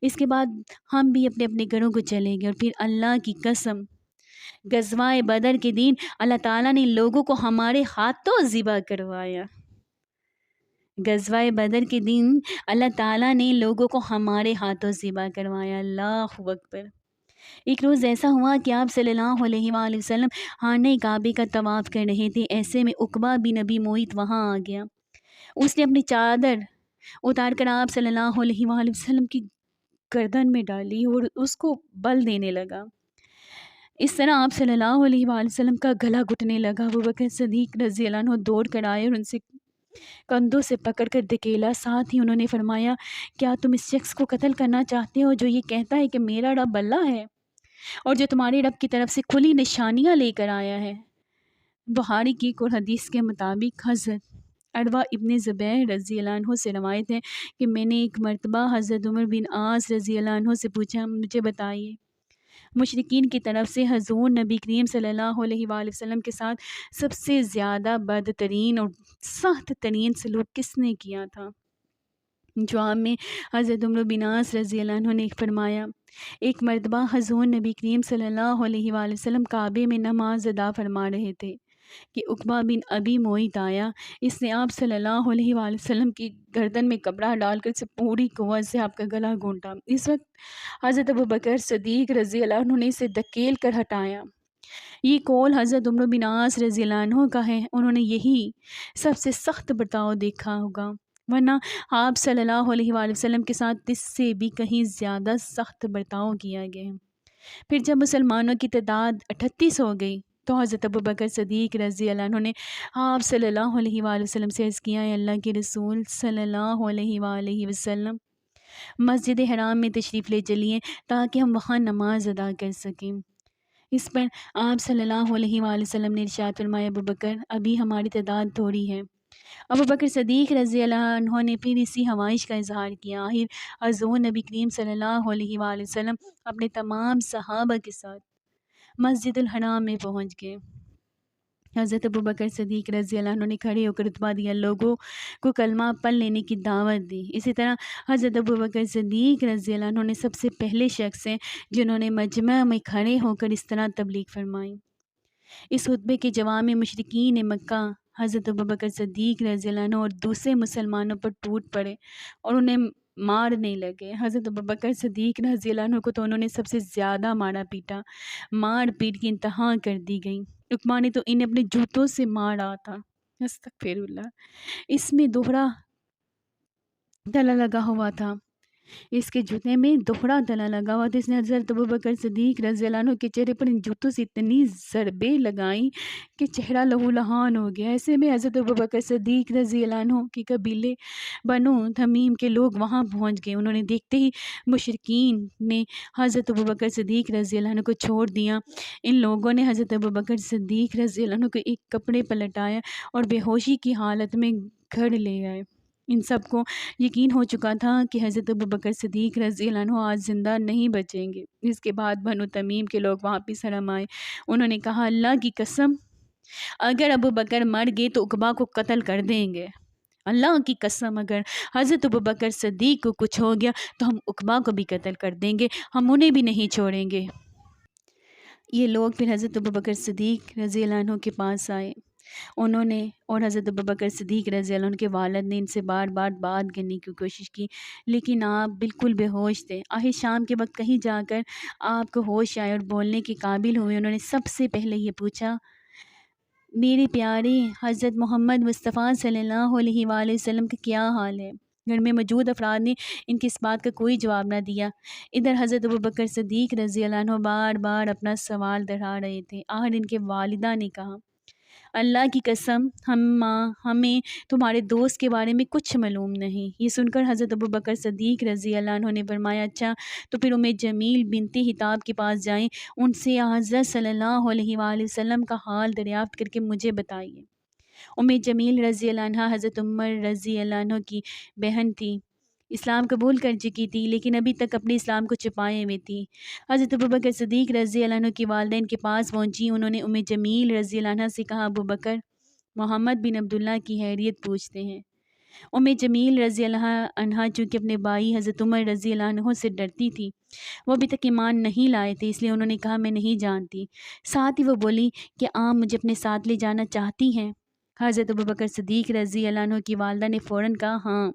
اس کے بعد ہم بھی اپنے اپنے گھروں کو چلے گئے اور پھر اللہ کی قسم غزوہ بدر کے دن اللہ تعالیٰ نے لوگوں کو ہمارے ہاتھوں ذبح کروایا۔ غزوہ بدر کے دن اللہ تعالیٰ نے لوگوں کو ہمارے ہاتھوں ذبح کروایا۔ اللہ اکبر۔ ایک روز ایسا ہوا کہ آپ صلی اللہ علیہ وآلہ وسلم خانہ کعبے کا طواف کر رہے تھے۔ ایسے میں عقبہ بن ابی معیط وہاں آ گیا۔ اس نے اپنی چادر اتار کر آپ صلی اللہ علیہ وآلہ وسلم کی گردن میں ڈالی اور اس کو بل دینے لگا۔ اس طرح آپ صلی اللہ علیہ وآلہ وسلم کا گلا گھٹنے لگا۔ ابوبکر صدیق رضی اللہ عنہ دوڑ کر آئے اور ان سے کندھوں سے پکڑ کر دھکیلا۔ ساتھ ہی انہوں نے فرمایا کیا تم اس شخص کو قتل کرنا چاہتے ہو جو یہ کہتا ہے کہ میرا رب اللہ ہے اور جو تمہارے رب کی طرف سے کھلی نشانیاں لے کر آیا ہے؟ بخاری کی ایک اور حدیث کے مطابق حضرت عروہ ابن زبیر رضی اللہ عنہ سے روایت ہے کہ میں نے ایک مرتبہ حضرت عمر بن عاص رضی اللہ عنہ سے پوچھا مجھے بتائیے مشرکین کی طرف سے حضور نبی کریم صلی اللہ علیہ وآلہ وسلم کے ساتھ سب سے زیادہ بدترین اور سخت ترین سلوک کس نے کیا تھا؟ جواب میں حضرت عمر بن عاص رضی اللہ عنہ نے فرمایا ایک مرتبہ حضور نبی کریم صلی اللہ علیہ وآلہ وسلم کعبے میں نماز ادا فرما رہے تھے کہ عقبہ بن ابی معیط آیا۔ اس نے آپ صلی اللہ علیہ وآلہ وسلم کی گردن میں کپڑا ڈال کر سے پوری قوت سے آپ کا گلا گھونٹا۔ اس وقت حضرت ابوبکر صدیق رضی اللہ عنہ نے اسے دھکیل کر ہٹایا۔ یہ قول حضرت عمر بن عاص رضی اللہ عنہ کا ہے۔ انہوں نے یہی سب سے سخت برتاؤ دیکھا ہوگا، ورنہ آپ صلی اللہ علیہ وآلہ وسلم کے ساتھ اس سے بھی کہیں زیادہ سخت برتاؤ کیا گیا۔ پھر جب مسلمانوں کی تعداد 38 ہو گئی تو حضرت ابوبکر صدیق رضی اللہ عنہ نے آپ صلی اللہ علیہ وآلہ وسلم سے عرض کیا، اے اللہ کے رسول صلی اللہ علیہ وآلہ وسلم مسجد حرام میں تشریف لے چلیے تاکہ ہم وہاں نماز ادا کر سکیں۔ اس پر آپ صلی اللہ علیہ وآلہ وسلم نے ارشاد فرمایا ابوبکر ابھی ہماری تعداد تھوڑی ہے۔ ابوبکر صدیق رضی اللہ عنہ نے پھر اسی خواہش کا اظہار کیا۔ آخر حضور نبی کریم صلی اللہ علیہ وآلہ وسلم اپنے تمام صحابہ کے ساتھ مسجد الحرام میں پہنچ گئے۔ حضرت ابوبکر صدیق رضی اللہ عنہ نے کھڑے ہو کر خطبہ دیا، لوگوں کو کلمہ پڑھ لینے کی دعوت دی۔ اسی طرح حضرت ابوبکر صدیق رضی اللہ عنہ نے سب سے پہلے شخص ہیں جنہوں نے مجمع میں کھڑے ہو کر اس طرح تبلیغ فرمائی۔ اس خطبے کے جواب میں مشرکین مکہ حضرت ابوبکر صدیق رضی اللہ عنہ اور دوسرے مسلمانوں پر ٹوٹ پڑے اور انہیں مارنے لگے۔ حضرت ابوبکر صدیق رضی اللہ عنہ کو تو انہوں نے سب سے زیادہ مارا پیٹا، مار پیٹ کی انتہا کر دی گئی۔ عقبہ نے تو انہیں اپنے جوتوں سے مارا تھا۔ استغفر اللہ۔ اس میں دوہرا تلا لگا ہوا تھا، اس کے جوتے میں دوہرا تلا لگا ہوا تھا۔ اس نے حضرت ابوبکر صدیق رضی اللہ عنہ کے چہرے پر ان جوتوں سے اتنی ضربیں لگائیں کہ چہرہ لہو لہان ہو گیا۔ ایسے میں حضرت ابوبکر صدیق رضی اللہ عنہ کے قبیلے بنو تمیم کے لوگ وہاں پہنچ گئے۔ انہوں نے دیکھتے ہی مشرکین نے حضرت ابوبکر صدیق رضی اللہ عنہ کو چھوڑ دیا۔ ان لوگوں نے حضرت ابوبکر صدیق رضی اللہ عنہ کو ایک کپڑے پر لٹایا اور بے ہوشی کی حالت میں گھر لے آئے۔ ان سب کو یقین ہو چکا تھا کہ حضرت ابوبکر صدیق رضی اللہ عنہ آج زندہ نہیں بچیں گے۔ اس کے بعد بنو تمیم کے لوگ واپس حرم آئے۔ انہوں نے کہا اللہ کی قسم اگر ابوبکر مر گئے تو عقبہ کو قتل کر دیں گے، اللہ کی قسم اگر حضرت ابوبکر صدیق کو کچھ ہو گیا تو ہم عقبہ کو بھی قتل کر دیں گے، ہم انہیں بھی نہیں چھوڑیں گے۔ یہ لوگ پھر حضرت ابوبکر صدیق رضی اللہ عنہ کے پاس آئے۔ انہوں نے اور حضرت ابوبکر صدیق رضی اللہ عنہ کے والد نے ان سے بار بار بات کرنے کی کوشش کی، لیکن آپ بالکل بے ہوش تھے۔ آخر شام کے وقت کہیں جا کر آپ کو ہوش آئے اور بولنے کے قابل ہوئے۔ انہوں نے سب سے پہلے یہ پوچھا، میرے پیارے حضرت محمد مصطفیٰ صلی اللہ علیہ وآلہ وسلم کا کیا حال ہے؟ گھر میں موجود افراد نے ان کی اس بات کا کوئی جواب نہ دیا۔ ادھر حضرت ابوبکر صدیق رضی اللہ عنہ بار بار اپنا سوال دہرا رہے تھے۔ آخر ان کے والدہ نے کہا، اللہ کی قسم ہمیں تمہارے دوست کے بارے میں کچھ معلوم نہیں۔ یہ سن کر حضرت ابوبکر صدیق رضی اللہ عنہ نے فرمایا اچھا تو پھر جمیل بنت حطاب کے پاس جائیں، ان سے حضرت صلی اللہ علیہ وآلہ وسلم کا حال دریافت کر کے مجھے بتائیے۔ جمیل رضی اللہ عنہ حضرت عمر رضی اللہ عنہ کی بہن تھی، اسلام قبول کر چکی تھی لیکن ابھی تک اپنے اسلام کو چھپائے ہوئے تھی۔ حضرت ابوبکر صدیق رضی اللہ عنہ کی والدہ ان کے پاس پہنچی، انہوں نے جمیل رضی اللہ عنہ سے کہا ابوبکر محمد بن عبداللہ کی خیریت پوچھتے ہیں۔ جمیل رضی اللہ عنہ چونکہ اپنے بھائی حضرت عمر رضی اللہ عنہ سے ڈرتی تھی، وہ ابھی تک ایمان نہیں لائے تھے، اس لیے انہوں نے کہا میں نہیں جانتی۔ ساتھ ہی وہ بولی کہ آپ مجھے اپنے ساتھ لے جانا چاہتی ہیں؟ حضرت ابوبکر صدیق رضی اللہ عنہ کی والدہ نے فوراً کہا ہاں۔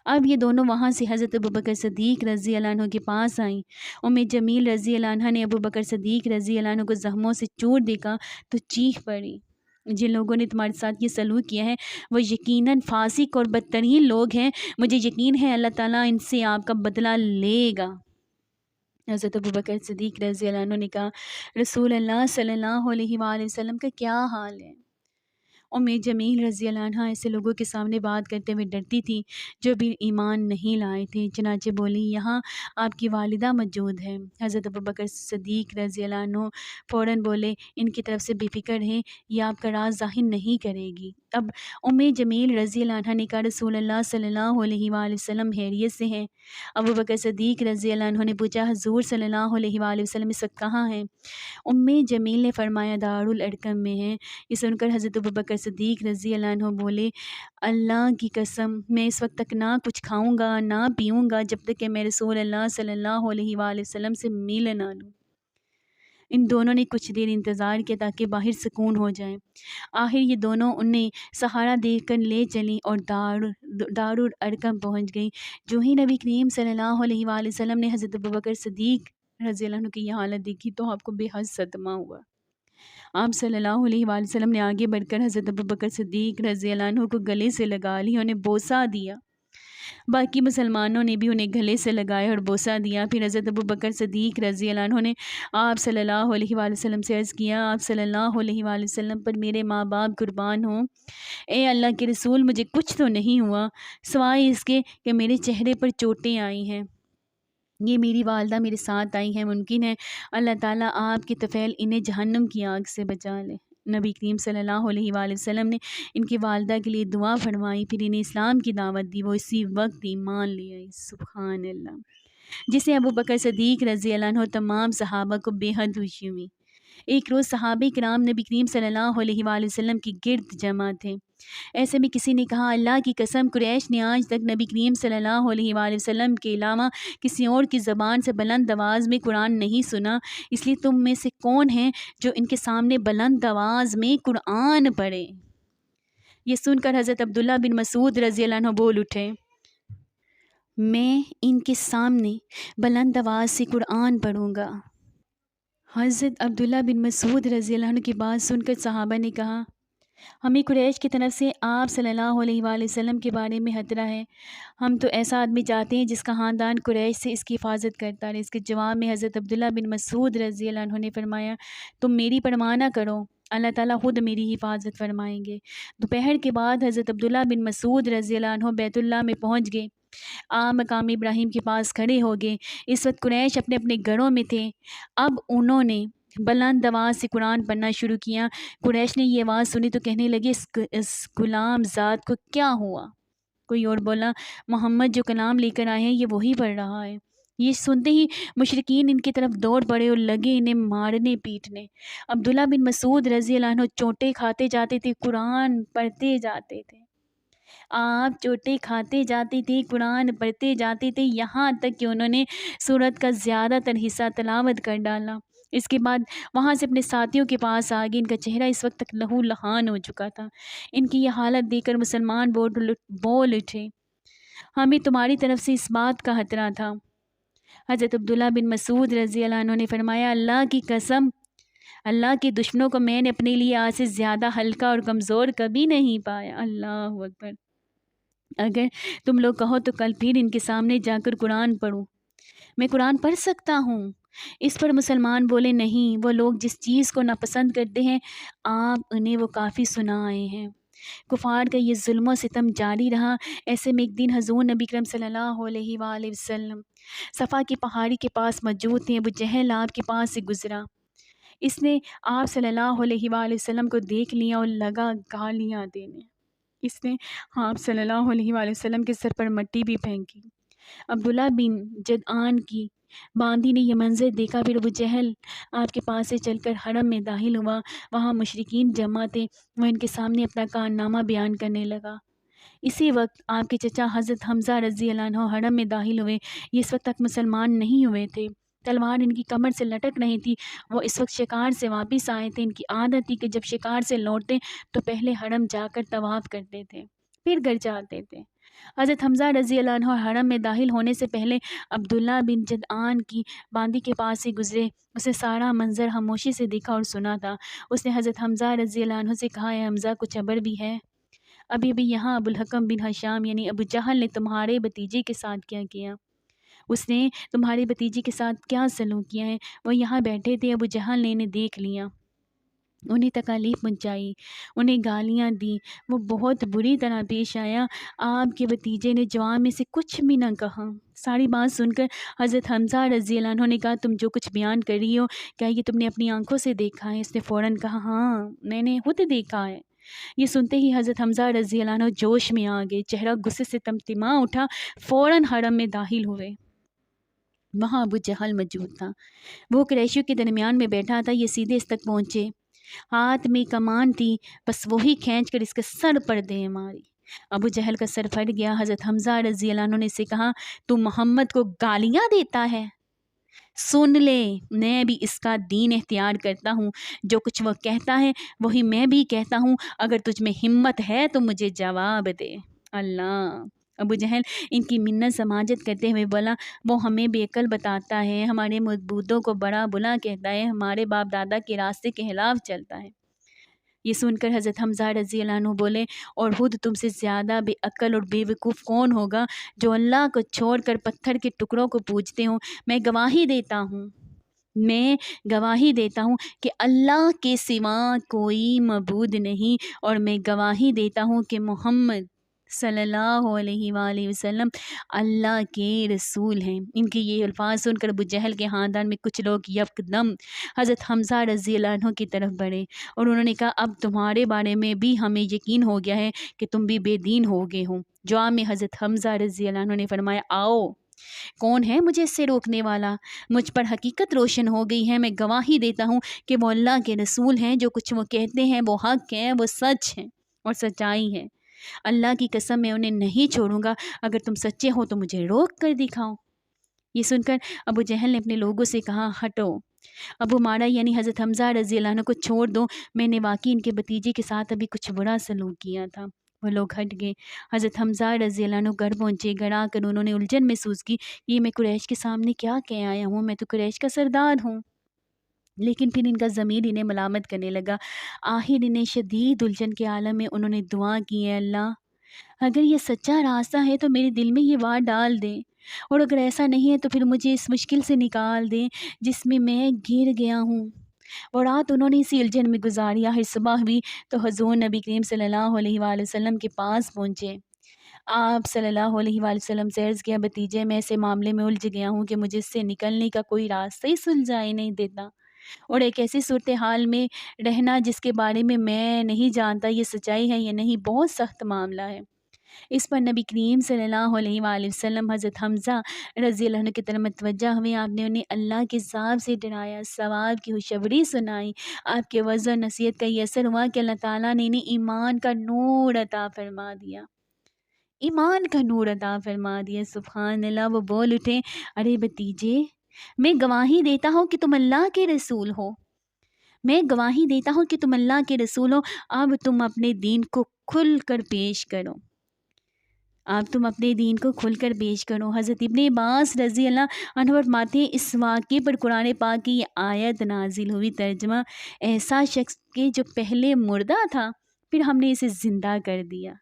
اب یہ دونوں وہاں سے حضرت ابوبکر صدیق رضی اللہ عنہ کے پاس آئیں۔ جمیل رضی اللہ عنہ نے ابوبکر صدیق رضی اللہ عنہ کو زخموں سے چور دیکھا تو چیخ پڑی، جن لوگوں نے تمہارے ساتھ یہ سلوک کیا ہے وہ یقیناً فاسق اور بدترین لوگ ہیں، مجھے یقین ہے اللہ تعالیٰ ان سے آپ کا بدلہ لے گا۔ حضرت ابوبکر صدیق رضی اللہ عنہ نے کہا رسول اللہ صلی اللہ علیہ وآلہ وسلم کا کیا حال ہے؟ جمیل رضی اللہ عنہ ایسے لوگوں کے سامنے بات کرتے ہوئے ڈرتی تھی جو بھی ایمان نہیں لائے تھے، چنانچہ بولی یہاں آپ کی والدہ موجود ہے۔ حضرت ابوبکر صدیق رضی اللہ عنہ فوراً بولے ان کی طرف سے بے فکر ہیں، یہ آپ کا راز ظاہر نہیں کرے گی۔ اب جمیل رضی اللہ عنہ نے کہا رسول اللہ صلی اللہ علیہ وآلہ وسلم خیریت سے ہیں؟ ابوبکر صدیق رضی اللہ عنہ نے پوچھا حضور صلی اللہ علیہ وآلہ وسلم اس وقت کہاں ہیں؟ جمیل نے فرمایا دارالارقم میں ہیں۔ یہ سن کر حضرت ابوبکر صدیق رضی اللہ عنہ بولے اللہ کی قسم میں اس وقت تک نہ کچھ کھاؤں گا نہ پیوں گا جب تک کہ میں رسول اللہ صلی اللہ علیہ وآلہ وسلم سے مل نہ لوں۔ ان دونوں نے کچھ دیر انتظار کیا تاکہ باہر سکون ہو جائے۔ آخر یہ دونوں انہیں سہارا دے کر لے چلیں اور دارالارقم پہنچ گئیں۔ جو ہی نبی کریم صلی اللہ علیہ وآلہ وسلم نے حضرت ابوبکر صدیق رضی اللہ عنہ کی یہ حالت دیکھی تو آپ کو بے حد صدمہ ہوا۔ آپ صلی اللہ علیہ وآلہ وسلم نے آگے بڑھ کر حضرت ابوبکر صدیق رضی اللہ عنہ کو گلے سے لگا لی، انہیں بوسہ دیا۔ باقی مسلمانوں نے بھی انہیں گلے سے لگایا اور بوسہ دیا۔ پھر حضرت ابوبکر صدیق رضی اللہ عنہ نے آپ صلی اللہ علیہ وآلہ وسلم سے عرض کیا آپ صلی اللہ علیہ وآلہ وسلم پر میرے ماں باپ قربان ہوں، اے اللہ کے رسول مجھے کچھ تو نہیں ہوا سوائے اس کے کہ میرے چہرے پر چوٹیں آئی ہیں، یہ میری والدہ میرے ساتھ آئی ہیں، ممکن ہے اللہ تعالیٰ آپ کے طفیل انہیں جہنم کی آگ سے بچا لے۔ نبی کریم صلی اللہ علیہ وآلہ وسلم نے ان کی والدہ کے لیے دعا فرمائی، پھر انہیں اسلام کی دعوت دی، وہ اسی وقت ایمان لے آئی۔ سبحان اللہ، جسے ابوبکر صدیق رضی اللہ عنہ تمام صحابہ کو بے حد خوشی ہوئی۔ ایک روز صحابہ کرام نبی کریم صلی اللہ علیہ وآلہ وسلم کی گرد جمع تھے۔ ایسے میں کسی نے کہا اللہ کی قسم قریش نے آج تک نبی کریم صلی اللہ علیہ وآلہ وسلم کے علاوہ کسی اور کی زبان سے بلند آواز میں قرآن نہیں سنا، اس لیے تم میں سے کون ہیں جو ان کے سامنے بلند آواز میں قرآن پڑھے؟ یہ سن کر حضرت عبداللہ بن مسعود رضی اللہ عنہ بول اٹھے میں ان کے سامنے بلند آواز سے قرآن پڑھوں گا۔ حضرت عبداللہ بن مسعود رضی اللہ عنہ کی بات سن کر صحابہ نے کہا ہمیں قریش کی طرف سے آپ صلی اللہ علیہ وآلہ وسلم کے بارے میں خطرہ ہے، ہم تو ایسا آدمی چاہتے ہیں جس کا خاندان قریش سے اس کی حفاظت کرتا رہے۔ اس کے جواب میں حضرت عبداللہ بن مسعود رضی اللہ عنہ نے فرمایا تم میری پرواہ نہ کرو، اللہ تعالیٰ خود میری حفاظت فرمائیں گے۔ دوپہر کے بعد حضرت عبداللہ بن مسعود رضی اللہ عنہ بیت اللہ میں پہنچ گئے، آپ مقام ابراہیم کے پاس کھڑے ہو گئے۔ اس وقت قریش اپنے اپنے گھروں میں تھے، اب انہوں نے بلند آواز سے قرآن پڑھنا شروع کیا۔ قریش نے یہ آواز سنی تو کہنے لگے اس غلام ذات کو کیا ہوا؟ کوئی اور بولا محمد جو کلام لے کر آئے ہیں یہ وہی پڑھ رہا ہے۔ یہ سنتے ہی مشرکین ان کی طرف دوڑ پڑے اور لگے انہیں مارنے پیٹنے۔ عبداللہ بن مسعود رضی اللہ عنہ چوٹے کھاتے جاتے تھے، قرآن پڑھتے جاتے تھے، آپ چوٹے کھاتے جاتے تھے، قرآن پڑھتے جاتے تھے، یہاں تک کہ انہوں نے سورت کا زیادہ تر حصہ تلاوت کر ڈالا۔ اس کے بعد وہاں سے اپنے ساتھیوں کے پاس آگے، ان کا چہرہ اس وقت تک لہو لہان ہو چکا تھا۔ ان کی یہ حالت دیکھ کر مسلمان بول اٹھے ہمیں تمہاری طرف سے اس بات کا خطرہ تھا۔ حضرت عبداللہ بن مسعود رضی اللہ عنہ نے فرمایا اللہ کی قسم اللہ کے دشمنوں کو میں نے اپنے لیے آج سے زیادہ ہلکا اور کمزور کبھی نہیں پایا۔ اللہ اکبر، اگر تم لوگ کہو تو کل پھر ان کے سامنے جا کر قرآن پڑھوں، میں قرآن پڑھ سکتا ہوں۔ اس پر مسلمان بولے نہیں، وہ لوگ جس چیز کو ناپسند کرتے ہیں آپ انہیں وہ کافی سنا آئے ہیں۔ کفار کا یہ ظلم و ستم جاری رہا۔ ایسے میں ایک دن حضور نبی کرم صلی اللہ علیہ وآلہ وسلم صفا کی پہاڑی کے پاس موجود تھے۔ ابو جہل آپ کے پاس سے گزرا، اس نے آپ صلی اللہ علیہ وآلہ وسلم کو دیکھ لیا اور لگا گالیاں دینے۔ اس نے آپ صلی اللہ علیہ وآلہ وسلم کے سر پر مٹی بھی پھینکی۔ عبداللہ بن جدعان کی باندی نے یہ منظر دیکھا، پھر ابو جہل آپ کے پاس سے چل کر حرم میں داخل ہوا۔ وہاں مشرکین جمع تھے، وہ ان کے سامنے اپنا کارنامہ بیان کرنے لگا۔ اسی وقت آپ کے چچا حضرت حمزہ رضی اللہ عنہ حرم میں داخل ہوئے۔ یہ اس وقت تک مسلمان نہیں ہوئے تھے، تلوار ان کی کمر سے لٹک رہی تھی۔ وہ اس وقت شکار سے واپس آئے تھے۔ ان کی عادت تھی کہ جب شکار سے لوٹتے تو پہلے حرم جا کر طواف کرتے تھے، پھر گھر جاتے تھے۔ حضرت حمزہ رضی اللہ عنہ حرم میں داخل ہونے سے پہلے عبداللہ بن جدعان کی باندی کے پاس سے گزرے۔ اس نے سارا منظر خاموشی سے دیکھا اور سنا تھا۔ اس نے حضرت حمزہ رضی اللہ عنہ سے کہا، اے حمزہ کچھ خبر بھی ہے؟ ابھی یہاں ابو الحکم بن حشام یعنی ابو جہل نے تمہارے بھتیجے کے ساتھ کیا کیا؟ اس نے تمہارے بھتیجے کے ساتھ کیا سلوک کیا ہے؟ وہ یہاں بیٹھے تھے، ابو جہل نے انہیں دیکھ لیا، انہیں تکالیف پہنچائی، انہیں گالیاں دی، وہ بہت بری طرح پیش آیا۔ آپ کے بھتیجے نے جواب میں سے کچھ بھی نہ کہا۔ ساری بات سن کر حضرت حمزہ رضی اللہ عنہ نے کہا، تم جو کچھ بیان کر رہی ہو کیا یہ تم نے اپنی آنکھوں سے دیکھا ہے؟ اس نے فوراً کہا، ہاں میں نے خود دیکھا ہے۔ یہ سنتے ہی حضرت حمزہ رضی اللہ عنہ جوش میں آ گئے، چہرہ غصے سے تمتما اٹھا، فوراً حرم میں داخل ہوئے۔ وہاں ابو جہل موجود تھا، وہ قریشیوں کے درمیان میں بیٹھا تھا۔ یہ سیدھے اس تک پہنچے، ہاتھ میں کمان تھی، بس وہی کھینچ کر اس کے سر پر دے ماری۔ ابو جہل کا سر پھٹ گیا۔ حضرت حمزہ رضی اللہ عنہ نے اسے کہا، تو محمد کو گالیاں دیتا ہے؟ سن لے، میں بھی اس کا دین اختیار کرتا ہوں، جو کچھ وہ کہتا ہے وہی میں بھی کہتا ہوں، اگر تجھ میں ہمت ہے تو مجھے جواب دے۔ اللہ! ابو جہل ان کی منت سماجت کرتے ہوئے بولا، وہ ہمیں بے عقل بتاتا ہے، ہمارے معبودوں کو بڑا بلا کہتا ہے، ہمارے باپ دادا کے راستے کے خلاف چلتا ہے۔ یہ سن کر حضرت حمزہ رضی اللہ عنہ بولے، اور خود تم سے زیادہ بے عقل اور بے وقوف کون ہوگا جو اللہ کو چھوڑ کر پتھر کے ٹکڑوں کو پوجتے ہوں؟ میں گواہی دیتا ہوں کہ اللہ کے سوا کوئی معبود نہیں، اور میں گواہی دیتا ہوں کہ محمد صلی اللہ علیہ وآلہ وسلم اللہ کے رسول ہیں۔ ان کے یہ الفاظ سن کر ابو جہل کے خاندان میں کچھ لوگ یکدم حضرت حمزہ رضی اللہ عنہ کی طرف بڑھے اور انہوں نے کہا، اب تمہارے بارے میں بھی ہمیں یقین ہو گیا ہے کہ تم بھی بے دین ہو گئے ہو۔ جواب میں حضرت حمزہ رضی اللہ عنہ نے فرمایا، آؤ، کون ہے مجھے اس سے روکنے والا؟ مجھ پر حقیقت روشن ہو گئی ہے، میں گواہی دیتا ہوں کہ وہ اللہ کے رسول ہیں، جو کچھ وہ کہتے ہیں وہ حق ہے، وہ سچ ہے اور سچائی ہے۔ اللہ کی قسم میں انہیں نہیں چھوڑوں گا، اگر تم سچے ہو تو مجھے روک کر دکھاؤ۔ یہ سن کر ابو جہل نے اپنے لوگوں سے کہا، ہٹو، ابو مارا یعنی حضرت حمزہ رضی اللہ عنہ کو چھوڑ دو، میں نے واقعی ان کے بھتیجے کے ساتھ ابھی کچھ برا سلوک کیا تھا۔ وہ لوگ ہٹ گئے۔ حضرت حمزہ رضی اللہ عنہ گھر پہنچے۔ گھر آ کر انہوں نے الجھن محسوس کی، یہ میں قریش کے سامنے کیا کہہ آیا ہوں، میں تو قریش کا سردار ہوں۔ لیکن پھر ان کا ضمیر انہیں ملامت کرنے لگا۔ آخر انہیں شدید الجھن کے عالم میں انہوں نے دعا کی، اے اللہ، اگر یہ سچا راستہ ہے تو میرے دل میں یہ وار ڈال دیں، اور اگر ایسا نہیں ہے تو پھر مجھے اس مشکل سے نکال دیں جس میں گر گیا ہوں۔ اور رات انہوں نے اسی الجھن میں گزاری۔ آخر صبح ہوئی تو حضور نبی کریم صلی اللہ علیہ وآلہ وسلم کے پاس پہنچے۔ آپ صلی اللہ علیہ وآلہ وسلم سے عرض کیا، بھتیجے میں ایسے معاملے میں الجھ گیا ہوں کہ مجھے اس سے نکلنے کا کوئی راستہ ہی سلجھائی نہیں دیتا، اور ایک ایسی صورتحال میں رہنا جس کے بارے میں نہیں جانتا یہ سچائی ہے یا نہیں، بہت سخت معاملہ ہے۔ اس پر نبی کریم صلی اللہ علیہ وآلہ وسلم حضرت حمزہ رضی اللہ عنہ کی طرف متوجہ ہوئے۔ آپ نے انہیں اللہ کے عذاب سے ڈرایا، ثواب کی خوشخبری سنائی۔ آپ کے وعظ و نصیحت کا یہ اثر ہوا کہ اللہ تعالیٰ نے انہیں ایمان کا نور عطا فرما دیا، ایمان کا نور عطا فرما دیا۔ سبحان اللہ! وہ بول اٹھے، ارے بھتیجے، میں گواہی دیتا ہوں کہ تم اللہ کے رسول ہو، میں گواہی دیتا ہوں کہ تم اللہ کے رسول ہو۔ اب تم اپنے دین کو کھل کر پیش کرو، حضرت ابن عباس رضی اللہ عنہ فرماتے ہیں، اس واقعے پر قرآن پاک کی یہ آیت نازل ہوئی۔ ترجمہ: ایسا شخص کہ جو پہلے مردہ تھا، پھر ہم نے اسے زندہ کر دیا،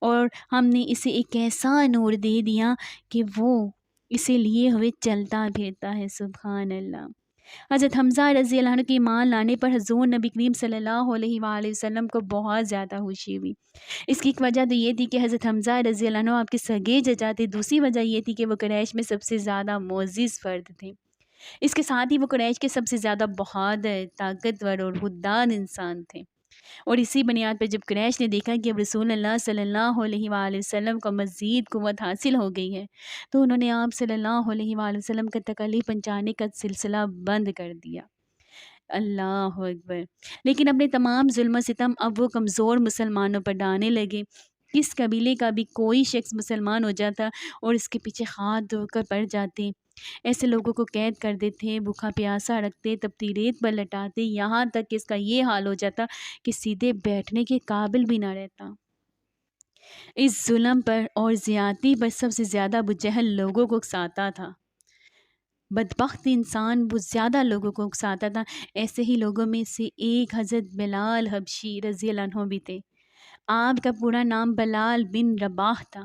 اور ہم نے اسے ایک ایسا نور دے دیا کہ وہ اسے لیے ہوئے چلتا پھرتا ہے۔ سبحان اللہ۔ حضرت حمزہ رضی اللہ عنہ کی ایمان لانے پر حضور نبی کریم صلی اللہ علیہ وآلہ وسلم کو بہت زیادہ خوشی ہوئی۔ اس کی ایک وجہ تو یہ تھی کہ حضرت حمزہ رضی اللہ عنہ آپ کے سگے چچا تھے، دوسری وجہ یہ تھی کہ وہ قریش میں سب سے زیادہ معزز فرد تھے، اس کے ساتھ ہی وہ قریش کے سب سے زیادہ بہادر، طاقتور اور خوددار انسان تھے۔ اور اسی بنیاد پر جب قریش نے دیکھا کہ اب رسول اللہ صلی اللہ علیہ وآلہ وسلم کو مزید قوت حاصل ہو گئی ہے، تو انہوں نے آپ صلی اللہ علیہ وآلہ وسلم کا تکلیف پہنچانے کا سلسلہ بند کر دیا۔ اللہ اکبر۔ لیکن اپنے تمام ظلم و ستم اب وہ کمزور مسلمانوں پر ڈالنے لگے۔ کس قبیلے کا بھی کوئی شخص مسلمان ہو جاتا اور اس کے پیچھے ہاتھ دھو کر پڑ جاتے، ایسے لوگوں کو قید کر دیتے، بھوکا پیاسا رکھتے، تپتی ریت پر لٹاتے، یہاں تک کہ اس کا یہ حال ہو جاتا کہ سیدھے بیٹھنے کے قابل بھی نہ رہتا۔ اس ظلم پر اور زیادتی پر سب سے زیادہ ابو جہل لوگوں کو اکساتا تھا۔ بدبخت انسان وہ زیادہ لوگوں کو اکساتا تھا۔ ایسے ہی لوگوں میں سے ایک حضرت بلال حبشی رضی اللہ عنہ بھی تھے۔ آپ کا پورا نام بلال بن رباح تھا۔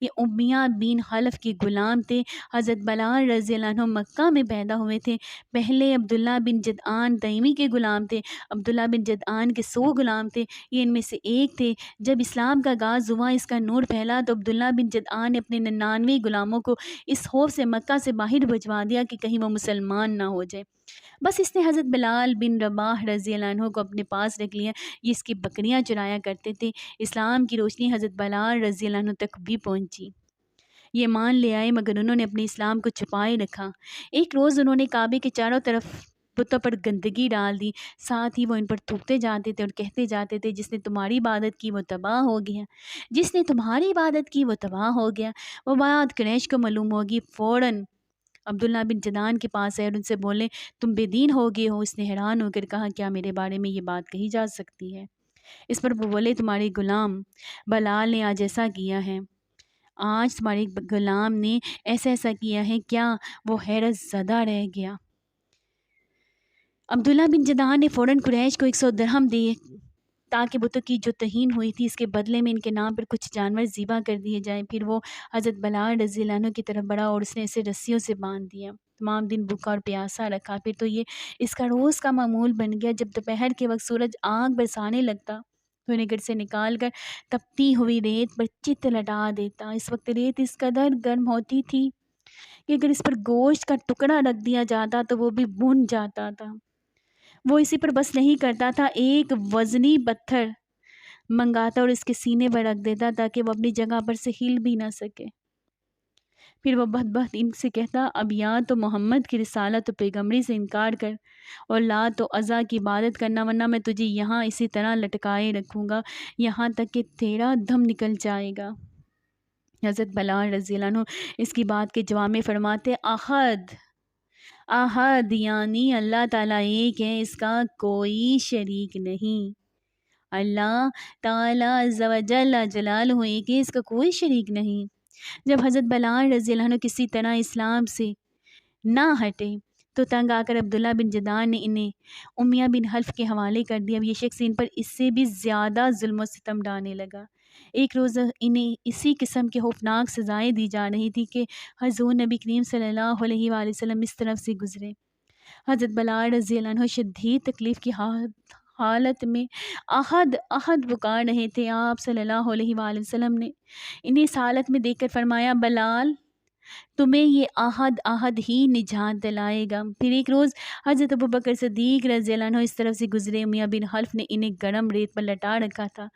یہ امیہ بن خلف کے غلام تھے۔ حضرت بلال رضی اللہ عنہ مکہ میں پیدا ہوئے تھے۔ پہلے عبداللہ بن جدعان تیمی کے غلام تھے۔ عبداللہ بن جدعان کے 100 غلام تھے، یہ ان میں سے ایک تھے۔ جب اسلام کا آغاز ہوا، اس کا نور پھیلا، تو عبداللہ بن جدعان نے اپنے 99 غلاموں کو اس خوف سے مکہ سے باہر بھجوا دیا کہ کہیں وہ مسلمان نہ ہو جائے۔ بس اس نے حضرت بلال بن رباح رضی اللہ عنہ کو اپنے پاس رکھ لیا۔ یہ اس کی بکریاں چرایا کرتے تھے۔ اسلام کی روشنی حضرت بلال رضی اللہ عنہ تک بھی پہنچی، یہ مان لے آئے، مگر انہوں نے اپنے اسلام کو چھپائے رکھا۔ ایک روز انہوں نے کعبے کے چاروں طرف بتوں پر گندگی ڈال دی، ساتھ ہی وہ ان پر تھوکتے جاتے تھے اور کہتے جاتے تھے جس نے تمہاری عبادت کی وہ تباہ ہو گیا، جس نے تمہاری عبادت کی وہ تباہ ہو گیا۔ وہ بات قریش کو معلوم ہوگی، فوراً عبداللہ بن جدعان کے پاس آئے اور ان سے بولے تم بے دین ہو گئے ہو۔ اس نے حیران ہو کر کہا کیا میرے بارے میں یہ بات کہی جا سکتی ہے؟ اس پر وہ بولے تمہارے غلام بلال نے آج ایسا کیا ہے، آج تمہارے غلام نے ایسا کیا ہے، کیا؟ وہ حیرت زدہ رہ گیا۔ عبداللہ بن جدعان نے فوراً قریش کو 100 درہم دیے تاکہ بتوں کی جو توہین ہوئی تھی اس کے بدلے میں ان کے نام پر کچھ جانور ذبح کر دیے جائیں۔ پھر وہ حضرت بلال رضی اللہ عنہ کی طرف بڑھا اور اس نے اسے رسیوں سے باندھ دیا، تمام دن بھوکا اور پیاسا رکھا۔ پھر تو یہ اس کا روز کا معمول بن گیا، جب دوپہر کے وقت سورج آگ برسانے لگتا تو انہیں گھر سے نکال کر تپتی ہوئی ریت پر چت لٹا دیتا۔ اس وقت ریت اس قدر گرم ہوتی تھی کہ اگر اس پر گوشت کا ٹکڑا رکھ دیا جاتا تو وہ بھی بھن جاتا تھا۔ وہ اسی پر بس نہیں کرتا تھا، ایک وزنی پتھر منگاتا اور اس کے سینے پر رکھ دیتا تاکہ وہ اپنی جگہ پر سے ہل بھی نہ سکے۔ پھر وہ بدبخت ان سے کہتا اب یا تو محمد کی رسالت و پیغمبری سے انکار کر اور لات و عزا کی عبادت کرنا، ورنہ میں تجھے یہاں اسی طرح لٹکائے رکھوں گا یہاں تک کہ تیرا دم نکل جائے گا۔ حضرت بلال رضی اللہ عنہ اس کی بات کے جواب میں فرماتے احد یعنی اللہ تعالیٰ ایک ہے، اس کا کوئی شریک نہیں۔ اللہ تعالیٰ عز و جل جلالہ ایک ہے، اس کا کوئی شریک نہیں۔ جب حضرت بلال رضی اللہ عنہ کسی طرح اسلام سے نہ ہٹے تو تنگ آ کر عبداللہ بن جدعان نے انہیں امیہ بن خلف کے حوالے کر دیا۔ اب یہ شخص ان پر اس سے بھی زیادہ ظلم و ستم ڈالنے لگا۔ ایک روز انہیں اسی قسم کے خوفناک سزائیں دی جا رہی تھی کہ حضور نبی کریم صلی اللہ علیہ وآلہ وسلم اس طرف سے گزرے۔ حضرت بلال رضی اللہ عنہ شدید تکلیف کی حالت میں احد پکار رہے تھے۔ آپ صلی اللہ علیہ وآلہ وسلم نے انہیں اس حالت میں دیکھ کر فرمایا بلال تمہیں یہ احد ہی نجات دلائے گا۔ پھر ایک روز حضرت ابوبکر صدیق رضی اللہ عنہ اس طرف سے گزرے۔ امیہ بن خلف نے انہیں گرم ریت پر لٹا رکھا تھا،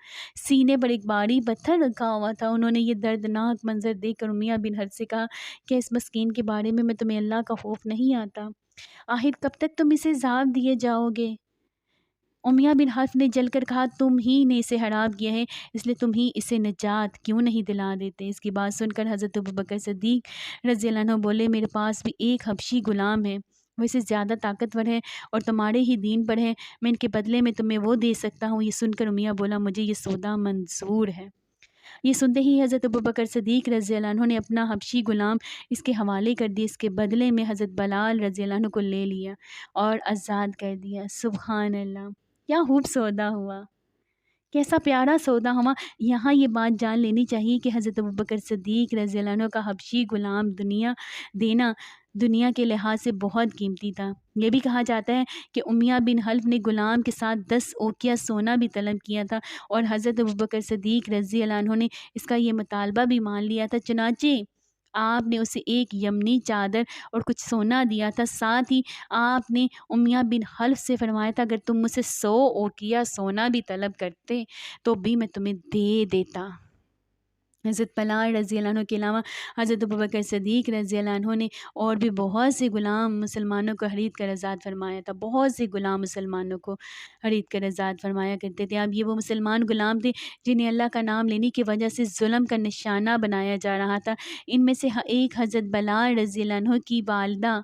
سینے پر ایک بھاری پتھر رکھا ہوا تھا۔ انہوں نے یہ دردناک منظر دیکھ کر امیہ بن خلف سے کہا کہ اس مسکین کے بارے میں تمہیں اللہ کا خوف نہیں آتا؟ آخر کب تک تم اسے عذاب دیے جاؤ گے؟ امیہ بن خلف نے جل کر کہا تم ہی نے اسے حرام کیا ہے، اس لیے تم ہی اسے نجات کیوں نہیں دلا دیتے؟ اس کی بات سن کر حضرت ابوبکر صدیق رضی اللہ عنہ بولے میرے پاس بھی ایک حبشی غلام ہے، وہ اسے زیادہ طاقتور ہے اور تمہارے ہی دین پر ہے، میں ان کے بدلے میں تمہیں وہ دے سکتا ہوں۔ یہ سن کر امیہ بولا مجھے یہ سودا منظور ہے۔ یہ سنتے ہی حضرت ابوبکر صدیق رضی اللہ عنہ نے اپنا حبشی غلام اس کے حوالے کر دیا، اس کے بدلے میں حضرت بلال رضی اللہ عنہ کو لے لیا اور آزاد کر دیا۔ سبحان اللہ، کیا خوب سودا ہوا، کیسا پیارا سودا ہوا۔ یہاں یہ بات جان لینی چاہیے کہ حضرت ابوبکر صدیق رضی اللہ عنہ کا حبشی غلام دینا دنیا کے لحاظ سے بہت قیمتی تھا۔ یہ بھی کہا جاتا ہے کہ امیہ بن حلف نے غلام کے ساتھ 10 اوقیہ سونا بھی طلب کیا تھا، اور حضرت ابوبکر صدیق رضی اللہ عنہ نے اس کا یہ مطالبہ بھی مان لیا تھا۔ چنانچہ آپ نے اسے ایک یمنی چادر اور کچھ سونا دیا تھا۔ ساتھ ہی آپ نے امیہ بن حلف سے فرمایا تھا اگر تم مجھ سے 100 اوقیہ سونا بھی طلب کرتے تو بھی میں تمہیں دے دیتا۔ حضرت بلال رضی اللہ عنہ کے علاوہ حضرت ابوبکر صدیق رضی اللہ عنہ نے اور بھی بہت سے غلام مسلمانوں کو خرید کر آزاد فرمایا تھا۔ بہت سے غلام مسلمانوں کو خرید کر آزاد فرمایا کرتے تھے۔ اب یہ وہ مسلمان غلام تھے جنہیں اللہ کا نام لینے کی وجہ سے ظلم کا نشانہ بنایا جا رہا تھا۔ ان میں سے ایک حضرت بلال رضی اللہ عنہ کی والدہ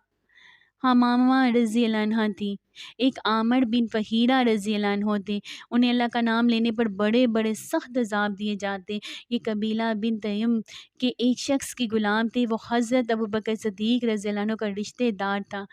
حمامہ رضی اللہ عنہ تھی، ایک عامر بن فہیرہ رضی اللہ عنہ تھے۔ انہیں اللہ کا نام لینے پر بڑے بڑے سخت عذاب دیے جاتے۔ یہ قبیلہ بن تیم کے ایک شخص کے غلام تھے، وہ حضرت ابوبکر صدیق رضی اللہ عنہ کا رشتہ دار تھا۔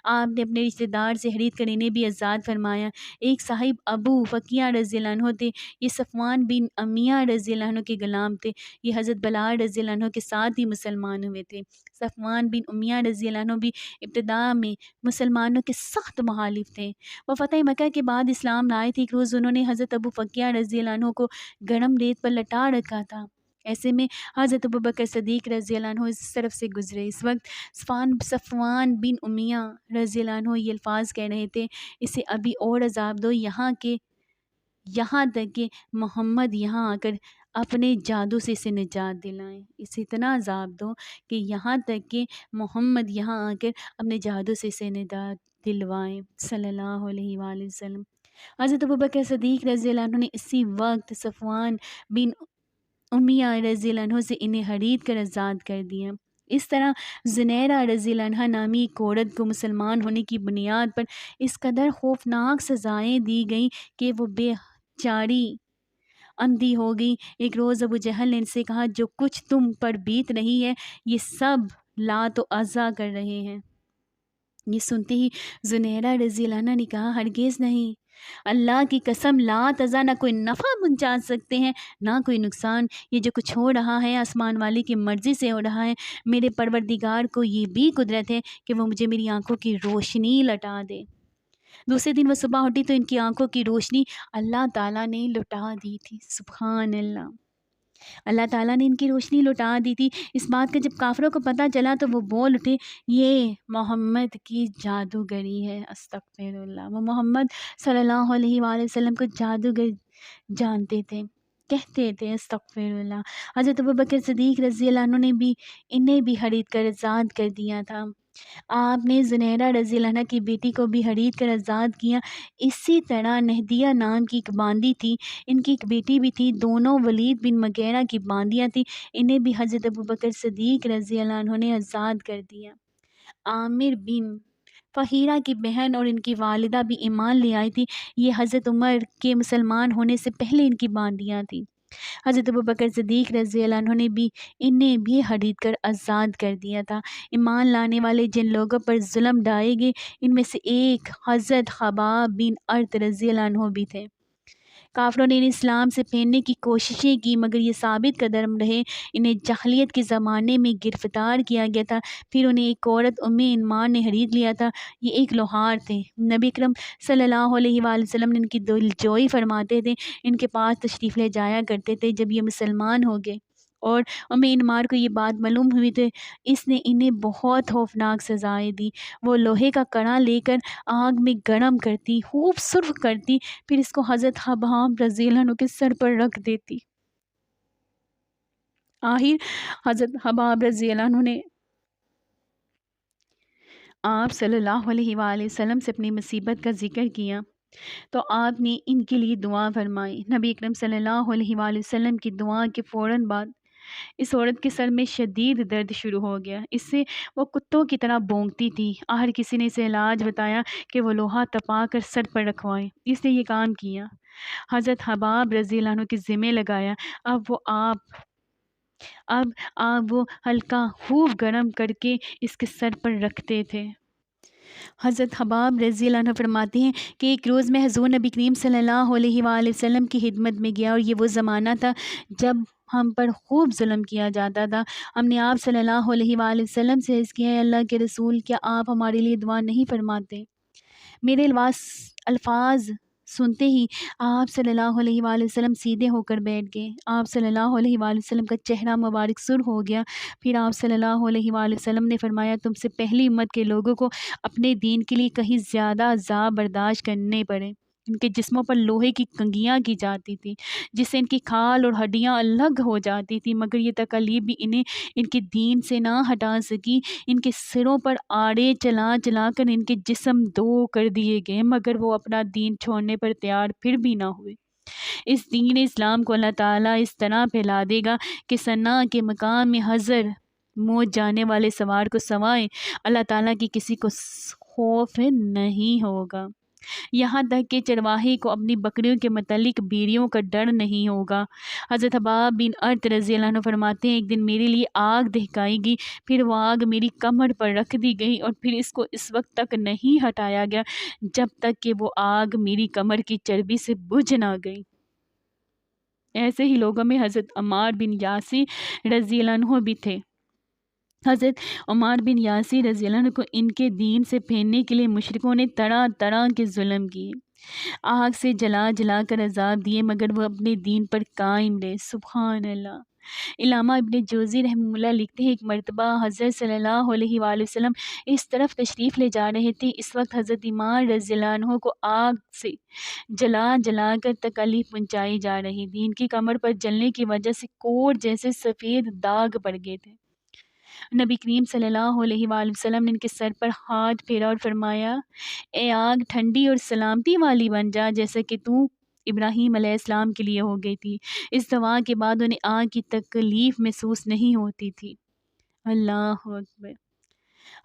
آپ نے اپنے رشتہ دار سے خرید کر انہیں بھی آزاد فرمایا۔ ایک صاحب ابو فقیہ رضی اللہ عنہ تھے، یہ صفوان بن امیہ رضی اللہ عنہ کے غلام تھے۔ یہ حضرت بلال رضی اللہ عنہ کے ساتھ ہی مسلمان ہوئے تھے۔ صفوان بن امیہ رضی اللہ عنہ بھی ابتدا میں مسلمانوں کے سخت مخالف تھے۔ وہ فتح مکہ کے بعد اسلام لائے تھے۔ ایک روز انہوں نے حضرت ابو فقیہ رضی اللہ عنہ کو گرم ریت پر لٹا رکھا تھا۔ ایسے میں حضرت ابوبکر صدیق رضی اللہ عنہ اس طرف سے گزرے۔ اس وقت صفوان بن امیہ رضی اللہ عنہ یہ الفاظ کہہ رہے تھے اسے ابھی اور عذاب دو یہاں تک کہ محمد یہاں آ کر اپنے جادو سے اسے نجات دلائیں۔ اسے اتنا عذاب دو کہ یہاں تک کہ محمد یہاں آ کر اپنے جادو سے اسے نجات دلوائیں صلی اللہ علیہ وآلہ وسلم۔ حضرت ابوبکر صدیق رضی اللہ عنہ نے اسی وقت صفوان بن امیہ رضی اللہ عنہ سے انہیں خرید کر آزاد کر دیا۔ اس طرح زنیرہ رضی اللہ عنہ نامی ایک عورت کو مسلمان ہونے کی بنیاد پر اس قدر خوفناک سزائیں دی گئیں کہ وہ بے چاری اندھی ہو گئی۔ ایک روز ابو جہل نے ان سے کہا جو کچھ تم پر بیت رہی ہے یہ سب لات و عزا کر رہے ہیں۔ یہ سنتے ہی زنیرہ رضی اللہ عنہ نے کہا ہرگز نہیں، اللہ کی قسم لات عزا نہ کوئی نفع پہنچا سکتے ہیں نہ کوئی نقصان۔ یہ جو کچھ ہو رہا ہے آسمان والی کی مرضی سے ہو رہا ہے۔ میرے پروردگار کو یہ بھی قدرت ہے کہ وہ مجھے میری آنکھوں کی روشنی لٹا دے۔ دوسرے دن وہ صبح اٹھی تو ان کی آنکھوں کی روشنی اللہ تعالیٰ نے لٹا دی تھی۔ سبحان اللہ، اللہ تعالیٰ نے ان کی روشنی لٹا دی تھی۔ اس بات کا جب کافروں کو پتہ چلا تو وہ بول اٹھے یہ محمد کی جادوگری ہے۔ استغفر اللہ، وہ محمد صلی اللہ علیہ وآلہ وسلم کو جادوگر جانتے تھے، کہتے تھے استغفر اللہ۔ حضرت ابوبکر صدیق رضی اللہ عنہ نے بھی انہیں بھی خرید کر آزاد کر دیا تھا۔ آپ نے زنیرہ رضی اللہ عنہ کی بیٹی کو بھی خرید کر آزاد کیا۔ اسی طرح نہدیہ نام کی ایک باندی تھی، ان کی ایک بیٹی بھی تھی، دونوں ولید بن مغیرہ کی باندیاں تھیں، انہیں بھی حضرت ابوبکر صدیق رضی اللہ عنہ نے آزاد کر دیا۔ عامر بن فہیرہ کی بہن اور ان کی والدہ بھی ایمان لے آئی تھی، یہ حضرت عمر کے مسلمان ہونے سے پہلے ان کی باندیاں تھیں۔ حضرت ابوبکر صدیق رضی اللہ عنہ نے بھی انہیں بھی خرید کر آزاد کر دیا تھا۔ ایمان لانے والے جن لوگوں پر ظلم ڈھائے گئے ان میں سے ایک حضرت خباب بن ارت رضی اللہ عنہ بھی تھے۔ کافروں نے انہیں اسلام سے پھیرنے کی کوششیں کی مگر یہ ثابت قدم رہے۔ انہیں جاہلیت کے زمانے میں گرفتار کیا گیا تھا، پھر انہیں ایک عورت انمار نے خرید لیا تھا۔ یہ ایک لوہار تھے، نبی اکرم صلی اللہ علیہ وآلہ وسلم نے ان کی دلجوئی فرماتے تھے، ان کے پاس تشریف لے جایا کرتے تھے۔ جب یہ مسلمان ہو گئے اور انمار کو یہ بات معلوم ہوئی تو اس نے انہیں بہت خوفناک سزائیں دی۔ وہ لوہے کا کڑا لے کر آگ میں گرم کرتی، خوب سرخ کرتی، پھر اس کو حضرت خباب رضی اللہ عنہ کے سر پر رکھ دیتی۔ آخر حضرت خباب رضی اللہ عنہ نے آپ صلی اللہ علیہ وآلہ وسلم سے اپنی مصیبت کا ذکر کیا تو آپ نے ان کے لیے دعا فرمائی۔ نبی اکرم صلی اللہ علیہ وآلہ وسلم کی دعا کے فوراً بعد اس عورت کے سر میں شدید درد شروع ہو گیا، اس سے وہ کتوں کی طرح بونکتی تھی۔ آخر کسی نے اسے علاج بتایا کہ وہ لوہا تپا کر سر پر رکھوائے، اس نے یہ کام کیا، حضرت خباب رضی اللہ عنہ کے ذمہ لگایا۔ اب آپ وہ حلقہ خوب گرم کر کے اس کے سر پر رکھتے تھے۔ حضرت حباب رضی اللہ عنہ فرماتے ہیں کہ ایک روز میں حضور نبی کریم صلی اللہ علیہ وآلہ وسلم کی خدمت میں گیا، اور یہ وہ زمانہ تھا جب ہم پر خوب ظلم کیا جاتا تھا۔ ہم نے آپ صلی اللہ علیہ وآلہ وسلم سے عرض کیا، اے اللہ کے رسول، کیا آپ ہمارے لیے دعا نہیں فرماتے؟ میرے الفاظ سنتے ہی آپ صلی اللہ علیہ وآلہ وسلم سیدھے ہو کر بیٹھ گئے۔ آپ صلی اللہ علیہ وآلہ وسلم کا چہرہ مبارک سرخ ہو گیا۔ پھر آپ صلی اللہ علیہ وآلہ وسلم نے فرمایا، تم سے پہلی امت کے لوگوں کو اپنے دین کے لیے کہیں زیادہ عذاب برداشت کرنے پڑے۔ ان کے جسموں پر لوہے کی کنگیاں کی جاتی تھی، جس سے ان کی کھال اور ہڈیاں الگ ہو جاتی تھی، مگر یہ تکالیف بھی انہیں ان کے دین سے نہ ہٹا سکی۔ ان کے سروں پر آڑے چلا چلا کر ان کے جسم دو کر دیے گئے، مگر وہ اپنا دین چھوڑنے پر تیار پھر بھی نہ ہوئے۔ اس دین اسلام کو اللہ تعالیٰ اس طرح پھیلا دے گا کہ ثنا کے مقام میں حضر موت جانے والے سوار کو سوائے اللہ تعالیٰ کی کسی کو خوف نہیں ہوگا۔ یہاں تک کہ چرواہے کو اپنی بکریوں کے متعلق بیڑیوں کا ڈر نہیں ہوگا۔ حضرت حباب بن ارت رضی اللہ عنہ فرماتے ہیں، ایک دن میرے لیے آگ دہکائی گئی، پھر وہ آگ میری کمر پر رکھ دی گئی، اور پھر اس کو اس وقت تک نہیں ہٹایا گیا جب تک کہ وہ آگ میری کمر کی چربی سے بجھ نہ گئی۔ ایسے ہی لوگوں میں حضرت عمار بن یاسر رضی اللہ عنہ بھی تھے۔ حضرت عمار بن یاسر رضی اللہ عنہ کو ان کے دین سے پھیرنے کے لیے مشرکوں نے طرح طرح کے ظلم کیے، آگ سے جلا جلا کر عذاب دیے، مگر وہ اپنے دین پر قائم رہے۔ سبحان اللہ۔ علامہ ابن جوزی رحمہ اللہ لکھتے ہیں، ایک مرتبہ حضرت صلی اللہ علیہ وآلہ وسلم اس طرف تشریف لے جا رہے تھے، اس وقت حضرت عمار رضی اللہ عنہ کو آگ سے جلا جلا کر تکالیف پہنچائی جا رہی تھی۔ ان کی کمر پر جلنے کی وجہ سے کوڑ جیسے سفید داغ پڑ گئے تھے۔ نبی کریم صلی اللہ علیہ وآلہ وسلم نے ان کے سر پر ہاتھ پھیرا اور فرمایا، اے آگ، ٹھنڈی اور سلامتی والی بن جا، جیسا کہ تو ابراہیم علیہ السلام کے لیے ہو گئی تھی۔ اس دعا کے بعد انہیں آگ کی تکلیف محسوس نہیں ہوتی تھی۔ اللہ اکبر۔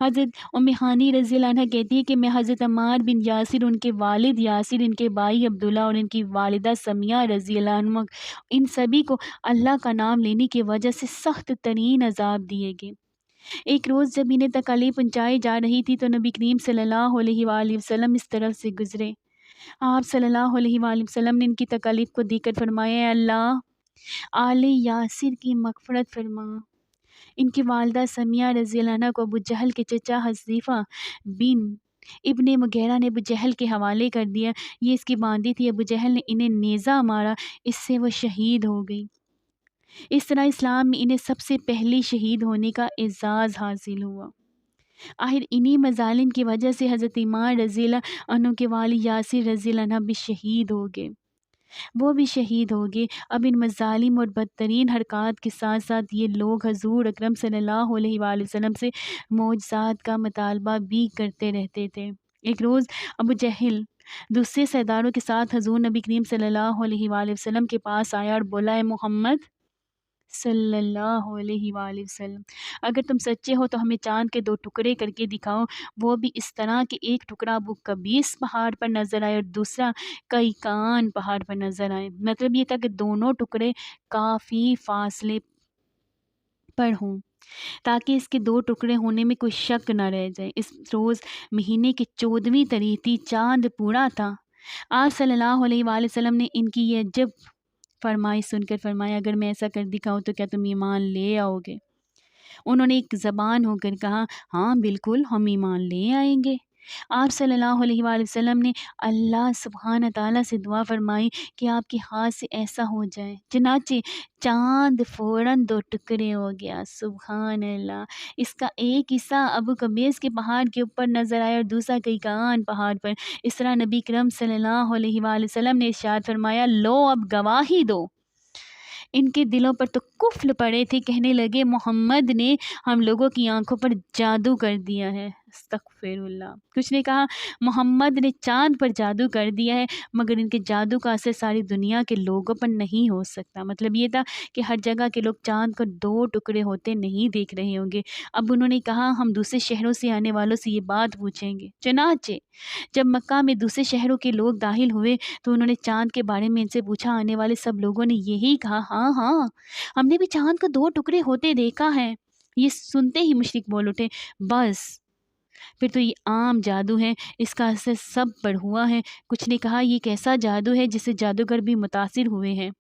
حضرت ام ہانی رضی اللہ عنہ کہتی ہے کہ میں حضرت عمار بن یاسر، ان کے والد یاسر، ان کے بھائی عبداللہ اور ان کی والدہ سمیہ رضی اللہ عنہ، ان سبھی کو اللہ کا نام لینے کی وجہ سے سخت ترین عذاب دیے گئے۔ ایک روز جب انہیں تکالیف پہنچائی جا رہی تھی تو نبی کریم صلی اللہ علیہ وآلہ وسلم اس طرف سے گزرے۔ آپ صلی اللہ علیہ وآلہ وسلم نے ان کی تکالیف کو دیکھ کر فرمایا، اے اللہ، آل یاسر کی مغفرت فرما۔ ان کی والدہ سمیہ رضی اللہ عنہ کو ابو جہل کے چچا حذیفہ بن ابن مغیرہ نے ابو جہل کے حوالے کر دیا۔ یہ اس کی باندھی تھی، ابو جہل نے انہیں نیزہ مارا، اس سے وہ شہید ہو گئی۔ اس طرح اسلام میں انہیں سب سے پہلی شہید ہونے کا اعزاز حاصل ہوا۔ آخر انہی مظالم کی وجہ سے حضرت عمار رضی اللہ عنہ کے والد یاسر رضی اللہ عنہ بھی شہید ہو گئے، وہ بھی شہید ہو گئے۔ اب ان مظالم اور بدترین حرکات کے ساتھ ساتھ یہ لوگ حضور اکرم صلی اللہ علیہ وآلہ وسلم سے معجزات کا مطالبہ بھی کرتے رہتے تھے۔ ایک روز ابو جہل دوسرے سرداروں کے ساتھ حضور نبی کریم صلی اللہ علیہ وآلہ وسلم کے پاس آیا اور بولا، اے محمد صلی اللہ علیہ وآلہ وسلم، اگر تم سچے ہو تو ہمیں چاند کے 2 ٹکڑے کر کے دکھاؤ، وہ بھی اس طرح کہ ایک ٹکڑا ابو قبیس پہاڑ پر نظر آئے اور دوسرا کیکان پہاڑ پر نظر آئے۔ مطلب یہ تھا کہ دونوں ٹکڑے کافی فاصلے پر ہوں تاکہ اس کے 2 ٹکڑے ہونے میں کوئی شک نہ رہ جائے۔ اس روز مہینے کی 14ویں تاریخ تھی، چاند پورا تھا۔ آپ صلی اللہ علیہ وآلہ وسلم نے ان کی یہ عجب فرمائش سن کر فرمایا، اگر میں ایسا کر دکھاؤں تو کیا تم ایمان لے آؤ گے؟ انہوں نے ایک زبان ہو کر کہا، ہاں بالکل، ہم ایمان لے آئیں گے۔ آپ صلی اللہ علیہ وآلہ وسلم نے اللہ سبحانہ تعالیٰ سے دعا فرمائی کہ آپ کے ہاتھ سے ایسا ہو جائے۔ چنانچہ چاند فوراً 2 ٹکڑے ہو گیا۔ سبحان اللہ۔ اس کا ایک حصہ ابو قبیس کے پہاڑ کے اوپر نظر آیا اور دوسرا کیکان پہاڑ پر۔ اس طرح نبی کرم صلی اللہ علیہ وآلہ وسلم نے ارشاد فرمایا، لو اب گواہی دو۔ ان کے دلوں پر تو کفل پڑے تھے، کہنے لگے، محمد نے ہم لوگوں کی آنکھوں پر جادو کر دیا ہے۔ استغفر اللہ۔ کچھ نے کہا محمد نے چاند پر جادو کر دیا ہے، مگر ان کے جادو کا اثر ساری دنیا کے لوگوں پر نہیں ہو سکتا۔ مطلب یہ تھا کہ ہر جگہ کے لوگ چاند کو 2 ٹکڑے ہوتے نہیں دیکھ رہے ہوں گے۔ اب انہوں نے کہا، ہم دوسرے شہروں سے آنے والوں سے یہ بات پوچھیں گے۔ چنانچہ جب مکہ میں دوسرے شہروں کے لوگ داخل ہوئے تو انہوں نے چاند کے بارے میں ان سے پوچھا۔ آنے والے سب لوگوں نے یہی کہا، ہاں ہاں، ہم نے بھی چاند کو 2 ٹکڑے ہوتے دیکھا ہے۔ یہ سنتے ہی مشرک بول اٹھے، بس پھر تو یہ عام جادو ہے، اس کا اثر سب پر ہوا ہے۔ کچھ نے کہا یہ کیسا جادو ہے جس سے جادوگر بھی متاثر ہوئے ہیں،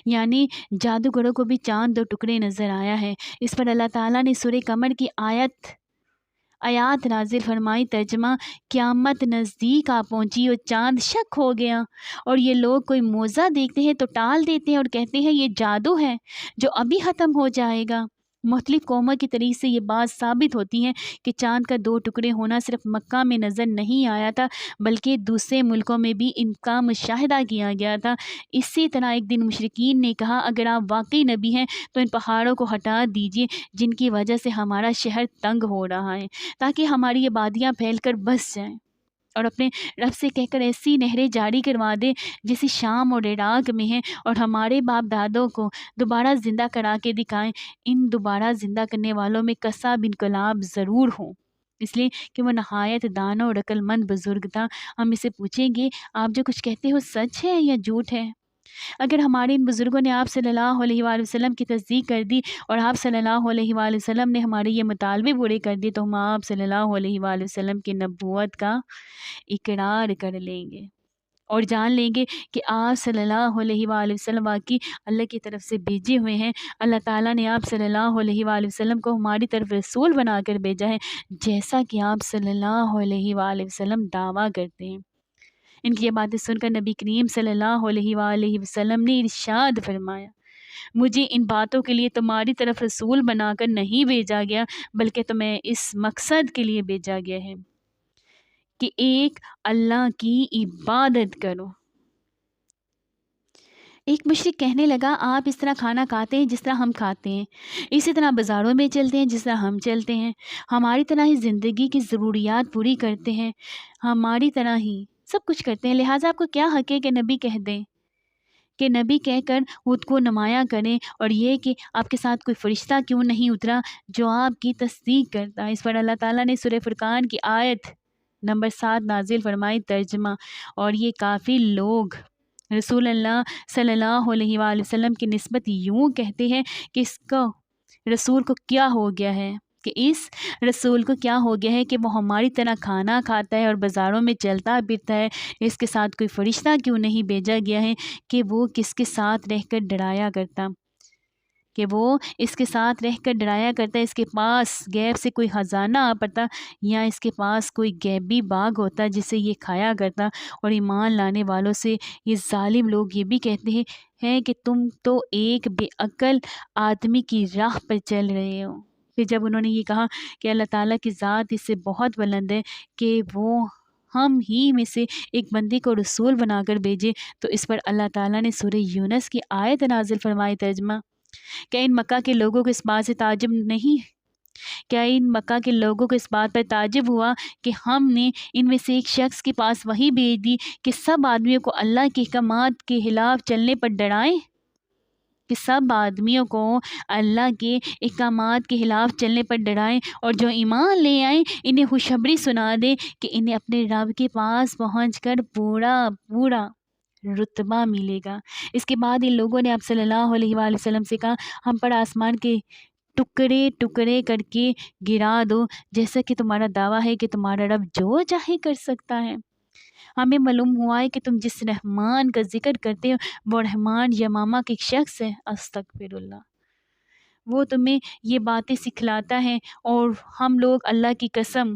یعنی جادوگروں کو بھی چاند دو ٹکڑے نظر آیا ہے۔ اس پر اللہ تعالیٰ نے سورہ قمر کی آیات نازل فرمائی، ترجمہ: قیامت نزدیک آ پہنچی اور چاند شک ہو گیا، اور یہ لوگ کوئی موزہ دیکھتے ہیں تو ٹال دیتے ہیں اور کہتے ہیں یہ جادو ہے جو ابھی ختم ہو جائے گا۔ مختلف قوموں کی طریق سے یہ بات ثابت ہوتی ہے کہ چاند کا دو ٹکڑے ہونا صرف مکہ میں نظر نہیں آیا تھا، بلکہ دوسرے ملکوں میں بھی ان کا مشاہدہ کیا گیا تھا۔ اسی طرح ایک دن مشرکین نے کہا، اگر آپ واقعی نبی ہیں تو ان پہاڑوں کو ہٹا دیجئے جن کی وجہ سے ہمارا شہر تنگ ہو رہا ہے، تاکہ ہماری آبادیاں پھیل کر بس جائیں، اور اپنے رب سے کہہ کر ایسی نہریں جاری کروا دے جیسے شام اور عراق میں ہیں، اور ہمارے باپ دادوں کو دوبارہ زندہ کرا کے دکھائیں۔ ان دوبارہ زندہ کرنے والوں میں قصاب انقلاب ضرور ہوں، اس لیے کہ وہ نہایت دانا اور عقل مند بزرگ تھا۔ ہم اسے پوچھیں گے، آپ جو کچھ کہتے ہو سچ ہے یا جھوٹ ہے؟ اگر ہمارے ان بزرگوں نے آپ صلی اللہ علیہ وآلہ وسلم کی تصدیق کر دی اور آپ صلی اللہ علیہ وآلہ وسلم نے ہمارے یہ مطالبے پورے کر دیے، تو ہم آپ صلی اللہ علیہ وآلہ وسلم کی نبوت کا اقرار کر لیں گے اور جان لیں گے کہ آپ صلی اللہ علیہ وآلہ وسلم واقعی اللہ کی طرف سے بھیجے ہوئے ہیں۔ اللہ تعالیٰ نے آپ صلی اللہ علیہ وآلہ وسلم کو ہماری طرف رسول بنا کر بھیجا ہے، جیسا کہ آپ صلی اللہ علیہ وآلہ وسلم دعویٰ کرتے ہیں۔ ان کی یہ باتیں سن کر نبی کریم صلی اللہ علیہ وآلہ وسلم نے ارشاد فرمایا، مجھے ان باتوں کے لیے تمہاری طرف رسول بنا کر نہیں بھیجا گیا، بلکہ تمہیں اس مقصد کے لیے بھیجا گیا ہے کہ ایک اللہ کی عبادت کرو۔ ایک مشرک کہنے لگا، آپ اس طرح کھانا کھاتے ہیں جس طرح ہم کھاتے ہیں، اسی طرح بازاروں میں چلتے ہیں جس طرح ہم چلتے ہیں، ہماری طرح ہی زندگی کی ضروریات پوری کرتے ہیں، ہماری طرح ہی سب کچھ کرتے ہیں، لہٰذا آپ کو کیا حق ہے کہ نبی کہہ دیں، کہ نبی کہہ کر خود کو نمایاں کریں، اور یہ کہ آپ کے ساتھ کوئی فرشتہ کیوں نہیں اترا جو آپ کی تصدیق کرتا ہے۔ اس پر اللہ تعالیٰ نے سورہ فرقان کی آیت نمبر 7 نازل فرمائی، ترجمہ: اور یہ کافی لوگ رسول اللہ صلی اللہ علیہ وآلہ وسلم کی نسبت یوں کہتے ہیں کہ اس رسول کو کیا ہو گیا ہے، کہ وہ ہماری طرح کھانا کھاتا ہے اور بازاروں میں چلتا پھرتا ہے، اس کے ساتھ کوئی فرشتہ کیوں نہیں بھیجا گیا ہے کہ وہ اس کے ساتھ رہ کر ڈرایا کرتا، اس کے پاس غیب سے کوئی خزانہ آ پڑتا، یا اس کے پاس کوئی غیبی باغ ہوتا جسے یہ کھایا کرتا۔ اور ایمان لانے والوں سے یہ ظالم لوگ یہ بھی کہتے ہیں کہ تم تو ایک بے عقل آدمی کی راہ پر چل رہے ہو۔ پھر جب انہوں نے یہ کہا کہ اللہ تعالیٰ کی ذات اس سے بہت بلند ہے کہ وہ ہم ہی میں سے ایک بندے کو رسول بنا کر بھیجے، تو اس پر اللہ تعالیٰ نے سورہ یونس کی آیت نازل فرمائی، ترجمہ: کیا ان مکہ کے لوگوں کو اس بات پر تعجب ہوا کہ ہم نے ان میں سے ایک شخص کے پاس وحی بھیج دی کہ سب آدمیوں کو اللہ کے احکامات کے خلاف چلنے پر ڈرائیں، اور جو ایمان لے آئیں انہیں خوشخبری سنا دے کہ انہیں اپنے رب کے پاس پہنچ کر پورا رتبہ ملے گا۔ اس کے بعد ان لوگوں نے آپ صلی اللہ علیہ وآلہ وسلم سے کہا، ہم پر آسمان کے ٹکڑے ٹکڑے کر کے گرا دو، جیسا کہ تمہارا دعویٰ ہے کہ تمہارا رب جو چاہے کر سکتا ہے۔ ہمیں معلوم ہوا ہے کہ تم جس رحمان کا ذکر کرتے ہو وہ رحمان یمامہ کا ایک شخص ہے، استغفر اللہ، وہ تمہیں یہ باتیں سکھلاتا ہے، اور ہم لوگ اللہ کی قسم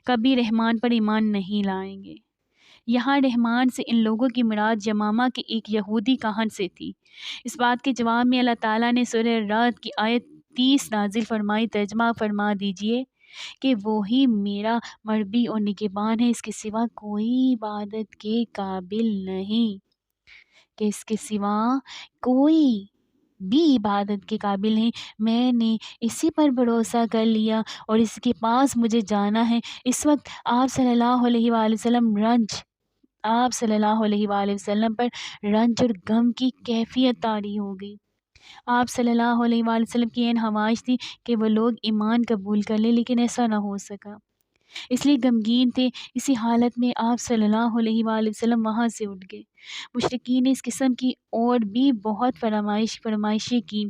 کبھی رحمان پر ایمان نہیں لائیں گے۔ یہاں رحمان سے ان لوگوں کی مراد یمامہ کے ایک یہودی کاہن سے تھی۔ اس بات کے جواب میں اللہ تعالیٰ نے سورہ رعد کی آیت 30 نازل فرمائی، ترجمہ فرما دیجئے کہ وہی میرا مربی اور نگہبان ہے، اس کے سوا کوئی عبادت کے قابل نہیں، میں نے اسی پر بھروسہ کر لیا اور اس کے پاس مجھے جانا ہے۔ اس وقت آپ صلی اللہ علیہ وآلہ وسلم پر رنج اور غم کی کیفیت طاری ہو گئی۔ آپ صلی اللہ علیہ وآلہ وسلم کی عین خواہش تھی کہ وہ لوگ ایمان قبول کر لیں، لیکن ایسا نہ ہو سکا۔ اس لیے غمگین تھے۔ اسی حالت میں آپ صلی اللہ علیہ وآلہ وسلم وہاں سے اٹھ گئے۔ مشرکین نے اس قسم کی اور بھی بہت فرمائشیں کی۔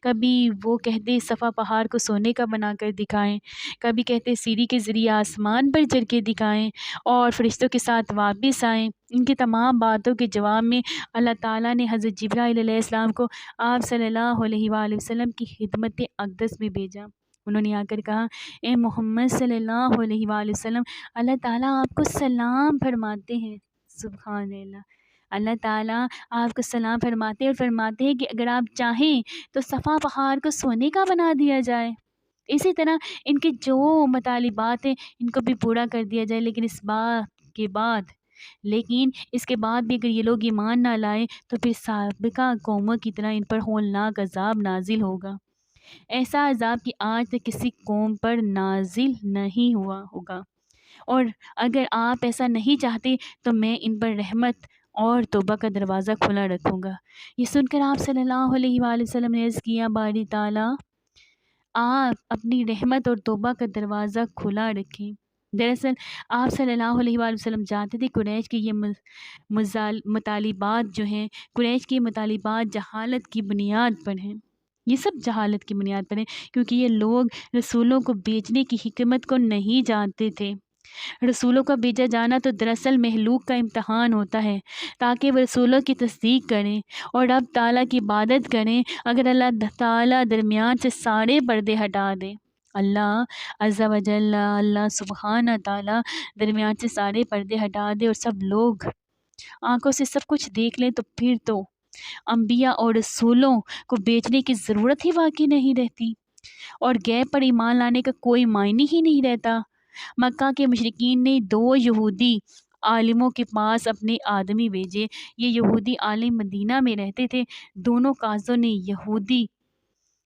کبھی وہ کہتے صفا پہاڑ کو سونے کا بنا کر دکھائیں، کبھی کہتے سیڑھی کے ذریعے آسمان پر چڑھ کے دکھائیں اور فرشتوں کے ساتھ واپس آئیں۔ ان کی تمام باتوں کے جواب میں اللہ تعالیٰ نے حضرت جبرائیل علیہ السلام کو آپ صلی اللہ علیہ وآلہ وسلم کی خدمت اقدس میں بھیجا۔ انہوں نے آ کر کہا، اے محمد صلی اللہ علیہ وآلہ وسلم، اللہ تعالیٰ آپ کو سلام فرماتے ہیں۔ سبحان اللہ، اللہ تعالیٰ آپ کو سلام فرماتے ہیں اور فرماتے ہیں کہ اگر آپ چاہیں تو صفا پہاڑ کو سونے کا بنا دیا جائے۔ اسی طرح ان کے جو مطالبات ہیں ان کو بھی پورا کر دیا جائے، لیکن اس کے بعد بھی اگر یہ لوگ ایمان نہ لائیں تو پھر سابقہ قوموں کی طرح ان پر ہولناک عذاب نازل ہوگا، ایسا عذاب کہ آج تک کسی قوم پر نازل نہیں ہوا ہوگا۔ اور اگر آپ ایسا نہیں چاہتے تو میں ان پر رحمت اور توبہ کا دروازہ کھلا رکھوں گا۔ یہ سن کر آپ صلی اللہ علیہ وآلہ وسلم نے عرض کیا، باری تعالیٰ آپ اپنی رحمت اور توبہ کا دروازہ کھلا رکھیں۔ دراصل آپ صلی اللہ علیہ وآلہ وسلم جانتے تھے قریش کے یہ مطالبات جو ہیں، قریش کے مطالبات جہالت کی بنیاد پر ہیں۔ یہ سب جہالت کی بنیاد پر ہیں، کیونکہ یہ لوگ رسولوں کو بیچنے کی حکمت کو نہیں جانتے تھے۔ رسولوں کا بھیجا جانا تو دراصل مخلوق کا امتحان ہوتا ہے، تاکہ وہ رسولوں کی تصدیق کریں اور رب تعالیٰ کی عبادت کریں۔ اگر اللہ تعالیٰ درمیان سے سارے پردے ہٹا دے، اللہ عز و جل، اللہ سبحانہ تعالیٰ درمیان سے سارے پردے ہٹا دے اور سب لوگ آنکھوں سے سب کچھ دیکھ لیں، تو پھر تو انبیاء اور رسولوں کو بیچنے کی ضرورت ہی واقعی نہیں رہتی اور غیب پر ایمان لانے کا کوئی معنی ہی نہیں رہتا۔ مکہ کے مشرکین نے 2 یہودی عالموں کے پاس اپنے آدمی بھیجے۔ یہ یہودی عالم مدینہ میں رہتے تھے۔ دونوں قاضوں نے یہودی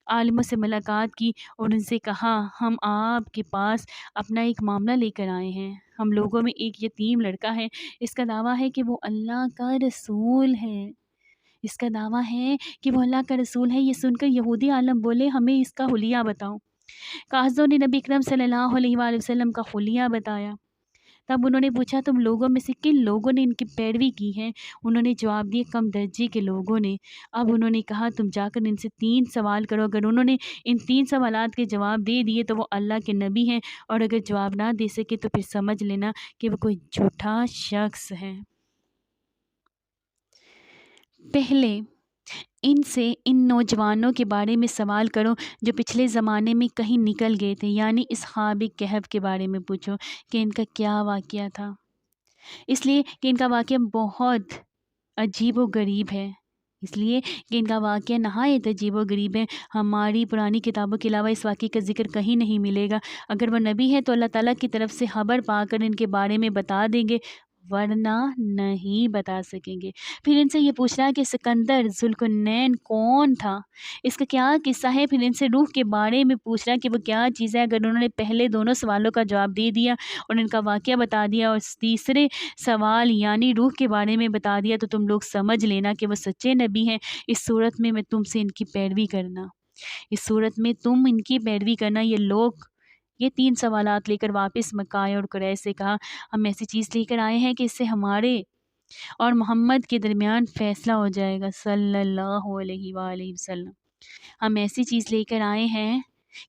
عالموں سے ملاقات کی اور ان سے کہا، ہم آپ کے پاس اپنا ایک معاملہ لے کر آئے ہیں۔ ہم لوگوں میں ایک یتیم لڑکا ہے، اس کا دعویٰ ہے کہ وہ اللہ کا رسول ہے۔ یہ سن کر یہودی عالم بولے، ہمیں اس کا حلیہ بتاؤ۔ قاضوں نے نبی اکرم صلی اللہ علیہ وآلہ وسلم کا حلیہ بتایا۔ تب انہوں نے پوچھا، تم لوگوں میں سے کن لوگوں نے ان کی پیروی کی ہے؟ انہوں نے جواب دیے، کم درجے کے لوگوں نے۔ اب انہوں نے کہا، تم جا کر ان سے 3 سوال کرو۔ اگر انہوں نے ان 3 سوالات کے جواب دے دیے تو وہ اللہ کے نبی ہیں، اور اگر جواب نہ دے سکے تو پھر سمجھ لینا کہ وہ کوئی جھوٹا شخص ہے۔ پہلے ان سے ان نوجوانوں کے بارے میں سوال کرو جو پچھلے زمانے میں کہیں نکل گئے تھے، یعنی اصحاب کہف کے بارے میں پوچھو کہ ان کا کیا واقعہ تھا، اس لیے کہ ان کا واقعہ بہت عجیب و غریب ہے۔ ہماری پرانی کتابوں کے علاوہ اس واقعے کا ذکر کہیں نہیں ملے گا۔ اگر وہ نبی ہے تو اللہ تعالیٰ کی طرف سے خبر پا کر ان کے بارے میں بتا دیں گے، ورنہ نہیں بتا سکیں گے۔ پھر ان سے یہ پوچھنا کہ سکندر ذوالقرنین کون تھا، اس کا کیا قصہ ہے۔ پھر ان سے روح کے بارے میں پوچھنا کہ وہ کیا چیز ہے۔ اگر انہوں نے پہلے دونوں سوالوں کا جواب دے دیا اور ان کا واقعہ بتا دیا اور تیسرے سوال یعنی روح کے بارے میں بتا دیا تو تم لوگ سمجھ لینا کہ وہ سچے نبی ہیں۔ اس صورت میں تم سے ان کی پیروی کرنا۔ یہ لوگ یہ 3 سوالات لے کر واپس مکہ آئے اور قریش سے کہا، ہم ایسی چیز لے کر آئے ہیں کہ اس سے ہمارے اور محمد کے درمیان فیصلہ ہو جائے گا صلی اللہ علیہ وآلہ وسلم۔ ہم ایسی چیز لے کر آئے ہیں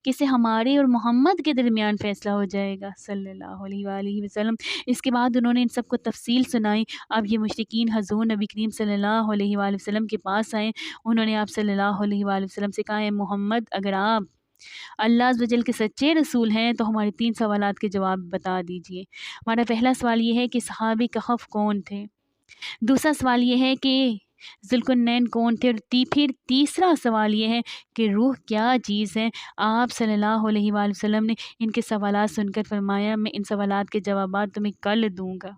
کہ اس سے ہمارے اور محمد کے درمیان فیصلہ ہو جائے گا صلی اللہ علیہ وآلہ وسلم۔ اس کے بعد انہوں نے ان سب کو تفصیل سنائی۔ اب یہ مشرکین حضور نبی کریم صلی اللہ علیہ وآلہ وسلم کے پاس آئے۔ انہوں نے آپ صلی اللہ علیہ وآلہ وسلم سے کہا، اے محمد، اگر آپ اللہ عز و جل کے سچے رسول ہیں تو ہمارے 3 سوالات کے جواب بتا دیجئے۔ ہمارا پہلا سوال یہ ہے کہ اصحاب کہف کون تھے، دوسرا سوال یہ ہے کہ ذوالقرنین کون تھے، اور پھر تیسرا سوال یہ ہے کہ روح کیا چیز ہے۔ آپ صلی اللہ علیہ وآلہ وسلم نے ان کے سوالات سن کر فرمایا، میں ان سوالات کے جوابات تمہیں کل دوں گا۔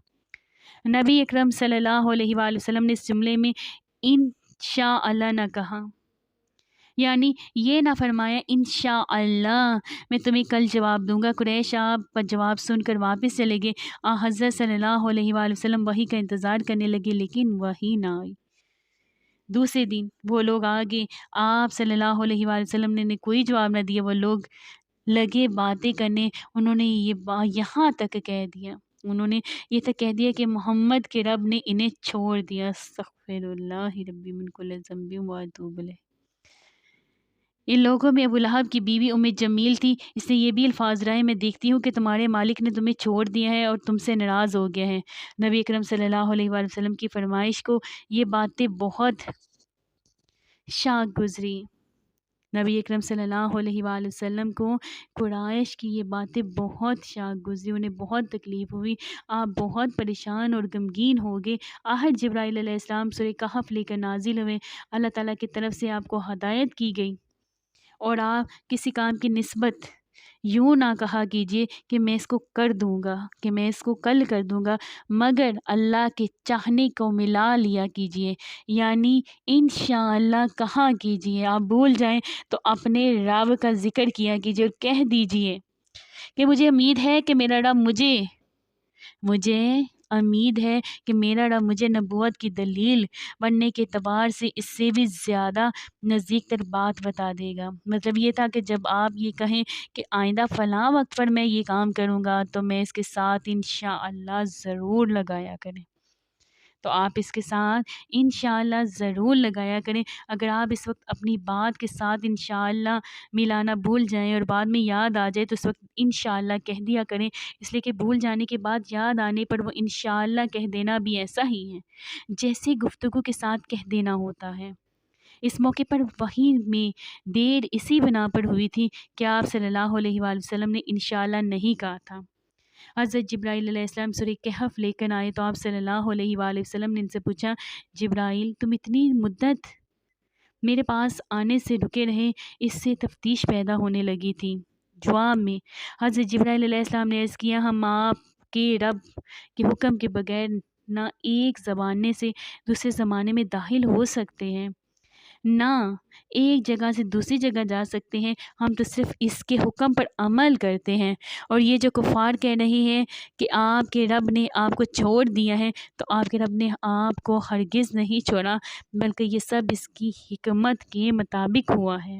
نبی اکرم صلی اللہ علیہ وآلہ وسلم نے اس جملے میں انشاءاللہ نہ کہا، یعنی یہ نہ فرمایا انشاءاللہ میں تمہیں کل جواب دوں گا۔ قریش آپ کا جواب سن کر واپس چلے گئے۔ حضرت صلی اللہ علیہ وآلہ وسلم وحی کا انتظار کرنے لگے، لیکن وحی نہ آئی۔ دوسرے دن وہ لوگ آگے، آپ صلی اللہ علیہ وآلہ وسلم نے کوئی جواب نہ دیا۔ وہ لوگ لگے باتیں کرنے، انہوں نے یہاں تک کہہ دیا، انہوں نے یہ تک کہہ دیا کہ محمد کے رب نے انہیں چھوڑ دیا۔ استغفر اللہ ربی من کل ذنب و اتوب الیہ۔ ان لوگوں میں ابو لہب کی بیوی ام جمیل تھی، اس نے یہ بھی الفاظ رائے میں دیکھتی ہوں کہ تمہارے مالک نے تمہیں چھوڑ دیا ہے اور تم سے ناراض ہو گیا ہے۔ نبی اکرم صلی اللہ علیہ وآلہ وسلم کی فرمائش کو یہ باتیں بہت شاق گزری۔ نبی اکرم صلی اللہ علیہ وآلہ وسلم کو قریش کی یہ باتیں بہت شاق گزری، انہیں بہت تکلیف ہوئی، آپ بہت پریشان اور غمگین ہو گئے۔ آخر جبرائیل علیہ السلام سورہ کہف لے کر نازل ہوئے، اللہ تعالیٰ کی طرف سے آپ کو ہدایت کی گئی اور آپ کسی کام کی نسبت یوں نہ کہا کیجئے کہ میں اس کو کر دوں گا، کہ میں اس کو کل کر دوں گا، مگر اللہ کے چاہنے کو ملا لیا کیجئے، یعنی انشاءاللہ کہا کیجئے۔ آپ بھول جائیں تو اپنے رب کا ذکر کیا کیجئے اور کہہ دیجئے کہ مجھے امید ہے کہ میرا رب مجھے امید ہے کہ میرا رب مجھے نبوت کی دلیل بننے کے اعتبار سے اس سے بھی زیادہ نزدیک تر بات بتا دے گا۔ مطلب یہ تھا کہ جب آپ یہ کہیں کہ آئندہ فلاں وقت پر میں یہ کام کروں گا تو میں اس کے ساتھ انشاءاللہ ضرور لگایا کریں، تو آپ اس کے ساتھ انشاءاللہ ضرور لگایا کریں۔ اگر آپ اس وقت اپنی بات کے ساتھ انشاءاللہ ملانا بھول جائیں اور بعد میں یاد آ جائے تو اس وقت انشاءاللہ کہہ دیا کریں، اس لیے کہ بھول جانے کے بعد یاد آنے پر وہ انشاءاللہ کہہ دینا بھی ایسا ہی ہے جیسے گفتگو کے ساتھ کہہ دینا ہوتا ہے۔ اس موقع پر وحی میں دیر اسی بنا پر ہوئی تھی کہ آپ صلی اللہ علیہ وآلہ وسلم نے انشاءاللہ نہیں کہا تھا۔ حضرت جبرائیل علیہ السلام سورہ کہف لے کر آئے تو آپ صلی اللہ علیہ وآلہ وسلم نے ان سے پوچھا، جبرائیل تم اتنی مدت میرے پاس آنے سے رکے رہے، اس سے تفتیش پیدا ہونے لگی تھی۔ جواب میں حضرت جبرائیل علیہ السلام نے عرض کیا، ہم آپ کے رب کے حکم کے بغیر نہ ایک زمانے سے دوسرے زمانے میں داخل ہو سکتے ہیں، نہ ایک جگہ سے دوسری جگہ جا سکتے ہیں، ہم تو صرف اس کے حکم پر عمل کرتے ہیں۔ اور یہ جو کفار کہہ رہے ہیں کہ آپ کے رب نے آپ کو چھوڑ دیا ہے، تو آپ کے رب نے آپ کو ہرگز نہیں چھوڑا، بلکہ یہ سب اس کی حکمت کے مطابق ہوا ہے۔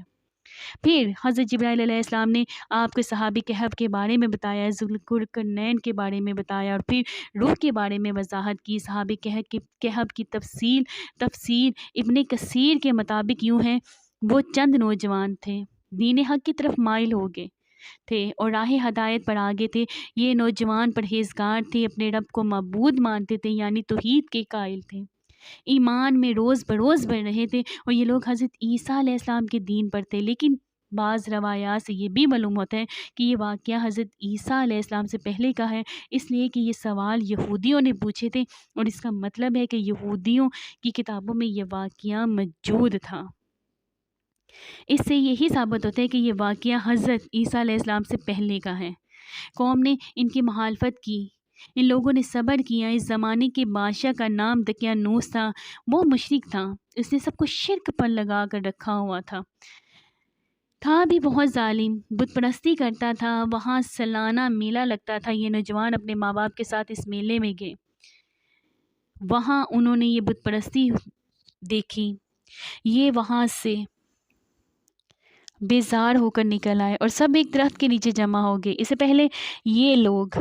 پھر حضرت جبرائیل علیہ السلام نے آپ کے صحابی کہف کے بارے میں بتایا، ذوالقرنین کے بارے میں بتایا اور پھر روح کے بارے میں وضاحت کی۔ صحابی کہف کی تفسیر ابن کثیر کے مطابق یوں ہے، وہ چند نوجوان تھے، دین حق کی طرف مائل ہو گئے تھے اور راہ ہدایت پر آگے تھے۔ یہ نوجوان پرہیزگار تھے، اپنے رب کو معبود مانتے تھے، یعنی توحید کے قائل تھے، ایمان میں روز بروز بڑھ رہے تھے، اور یہ لوگ حضرت عیسیٰ علیہ السلام کے دین پر تھے۔ لیکن بعض روایات سے یہ بھی معلوم ہوتا ہے کہ یہ واقعہ حضرت عیسیٰ علیہ السلام سے پہلے کا ہے، اس لیے کہ یہ سوال یہودیوں نے پوچھے تھے، اور اس کا مطلب ہے کہ یہودیوں کی کتابوں میں یہ واقعہ موجود تھا۔ اس سے یہی ثابت ہوتا ہے کہ یہ واقعہ حضرت عیسیٰ علیہ السلام سے پہلے کا ہے۔ قوم نے ان کی مخالفت کی، ان لوگوں نے صبر کیا۔ اس زمانے کے بادشاہ کا نام دقیانوس تھا، وہ مشرک تھا، اس نے سب کو شرک پر لگا کر رکھا ہوا تھا بھی بہت ظالم، بت پرستی کرتا تھا۔ وہاں سالانہ میلہ لگتا تھا، یہ نوجوان اپنے ماں باپ کے ساتھ اس میلے میں گئے، وہاں انہوں نے یہ بت پرستی دیکھی، یہ وہاں سے بیزار ہو کر نکل آئے اور سب ایک درخت کے نیچے جمع ہو گئے۔ اس سے پہلے یہ لوگ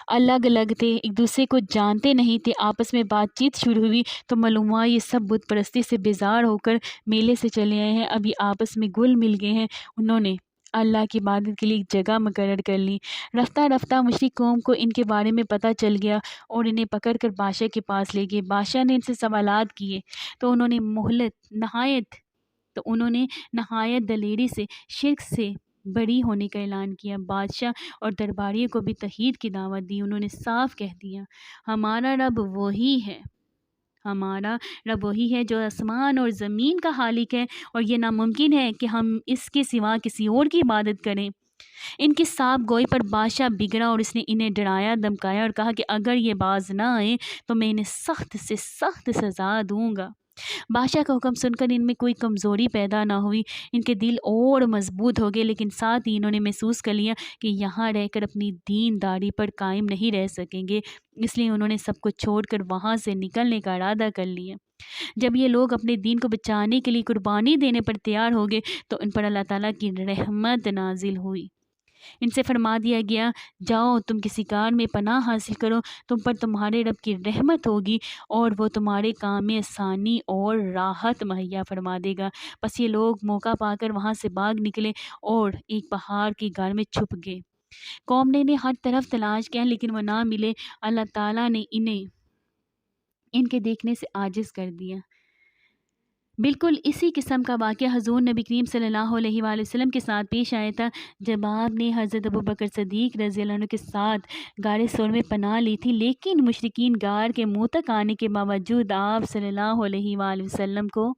الگ الگ تھے، ایک دوسرے کو جانتے نہیں تھے۔ آپس میں بات چیت شروع ہوئی تو معلوم ہوا یہ سب بت پرستی سے بیزار ہو کر میلے سے چلے آئے ہیں، اب یہ آپس میں گل مل گئے ہیں۔ انہوں نے اللہ کی عبادت کے لیے ایک جگہ مقرر کر لی۔ رفتہ رفتہ مشرک قوم کو ان کے بارے میں پتہ چل گیا اور انہیں پکڑ کر بادشاہ کے پاس لے گئے۔ بادشاہ نے ان سے سوالات کیے تو انہوں نے نہایت دلیری سے شرک سے بری ہونے کا اعلان کیا۔ بادشاہ اور درباریوں کو بھی توحید کی دعوت دی۔ انہوں نے صاف کہہ دیا، ہمارا رب وہی ہے جو آسمان اور زمین کا خالق ہے، اور یہ ناممکن ہے کہ ہم اس کے سوا کسی اور کی عبادت کریں۔ ان کی صاف گوئی پر بادشاہ بگڑا اور اس نے انہیں ڈرایا دھمکایا اور کہا کہ اگر یہ باز نہ آئے تو میں انہیں سخت سے سخت سزا دوں گا۔ بادشاہ کا حکم سن کر ان میں کوئی کمزوری پیدا نہ ہوئی، ان کے دل اور مضبوط ہو گئے، لیکن ساتھ ہی انہوں نے محسوس کر لیا کہ یہاں رہ کر اپنی دین داری پر قائم نہیں رہ سکیں گے، اس لیے انہوں نے سب کو چھوڑ کر وہاں سے نکلنے کا ارادہ کر لیا۔ جب یہ لوگ اپنے دین کو بچانے کے لیے قربانی دینے پر تیار ہو گئے تو ان پر اللہ تعالیٰ کی رحمت نازل ہوئی۔ ان سے فرما دیا گیا جاؤ تم کسی کار میں پناہ حاصل کرو، تم پر تمہارے رب کی رحمت ہوگی اور وہ تمہارے کام میں آسانی اور راحت مہیا فرما دے گا۔ بس یہ لوگ موقع پا کر وہاں سے بھاگ نکلے اور ایک پہاڑ کی غار میں چھپ گئے۔ قوم نے انہیں ہر طرف تلاش کیا لیکن وہ نہ ملے۔ اللہ تعالیٰ نے انہیں ان کے دیکھنے سے عاجز کر دیا۔ بالکل اسی قسم کا واقعہ حضور نبی کریم صلی اللہ علیہ وآلہ وسلم کے ساتھ پیش آیا تھا جب آپ نے حضرت ابوبکر صدیق رضی اللہ عنہ کے ساتھ غار ثور میں پناہ لی تھی، لیکن مشرکین غار کے منہ تک آنے کے باوجود آپ صلی اللہ علیہ وآلہ وسلم کو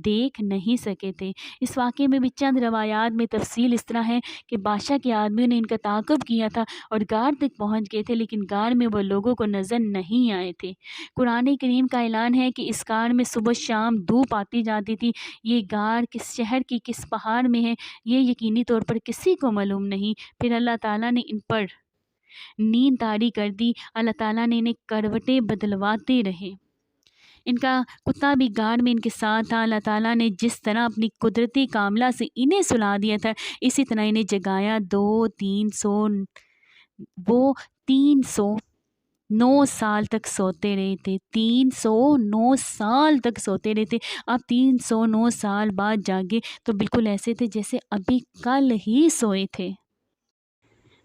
دیکھ نہیں سکے تھے۔ اس واقعے میں بھی چند روایات میں تفصیل اس طرح ہے کہ بادشاہ کے آدمیوں نے ان کا تعاقب کیا تھا اور غار تک پہنچ گئے تھے، لیکن غار میں وہ لوگوں کو نظر نہیں آئے تھے۔ قرآن کریم کا اعلان ہے کہ اس غار میں صبح شام دھوپ آتی جاتی تھی۔ یہ غار کس شہر کی کس پہاڑ میں ہے یہ یقینی طور پر کسی کو معلوم نہیں۔ پھر اللہ تعالیٰ نے ان پر نیند طاری کر دی۔ اللہ تعالیٰ نے انہیں کروٹیں بدلواتے رہے۔ ان کا کتا بھی غار میں ان کے ساتھ تھا۔ اللہ تعالیٰ نے جس طرح اپنی قدرتی کاملہ سے انہیں سلا دیا تھا اسی طرح انہیں جگایا۔ وہ 309 سال تک سوتے رہے تھے۔ 309 سال تک سوتے رہے تھے۔ اب 309 سال بعد جاگے تو بالکل ایسے تھے جیسے ابھی کل ہی سوئے تھے۔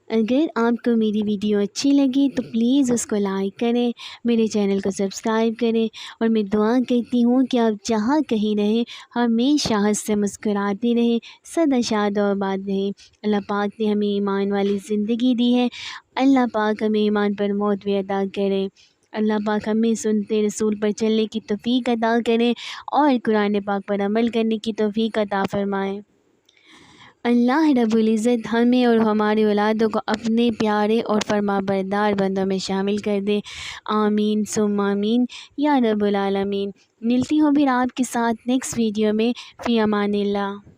اگر آپ کو میری ویڈیو اچھی لگی تو پلیز اس کو لائک کریں، میرے چینل کو سبسکرائب کریں، اور میں دعا کرتی ہوں کہ آپ جہاں کہیں رہیں ہمیشہ ہنس سے مسکراتے رہیں، سدا شاد و آباد رہیں۔ اللہ پاک نے ہمیں ایمان والی زندگی دی ہے، اللہ پاک ہمیں ایمان پر موت بھی عطا کرے۔ اللہ پاک ہمیں سنتے رسول پر چلنے کی توفیق عطا کرے اور قرآن پاک پر عمل کرنے کی توفیق عطا فرمائے۔ اللہ رب العزت ہمیں اور ہماری اولادوں کو اپنے پیارے اور فرما بردار بندوں میں شامل کر دے۔ آمین ثم آمین یا رب العالمین۔ ملتی ہوں پھر آپ کے ساتھ نیکسٹ ویڈیو میں۔ فی امان اللہ۔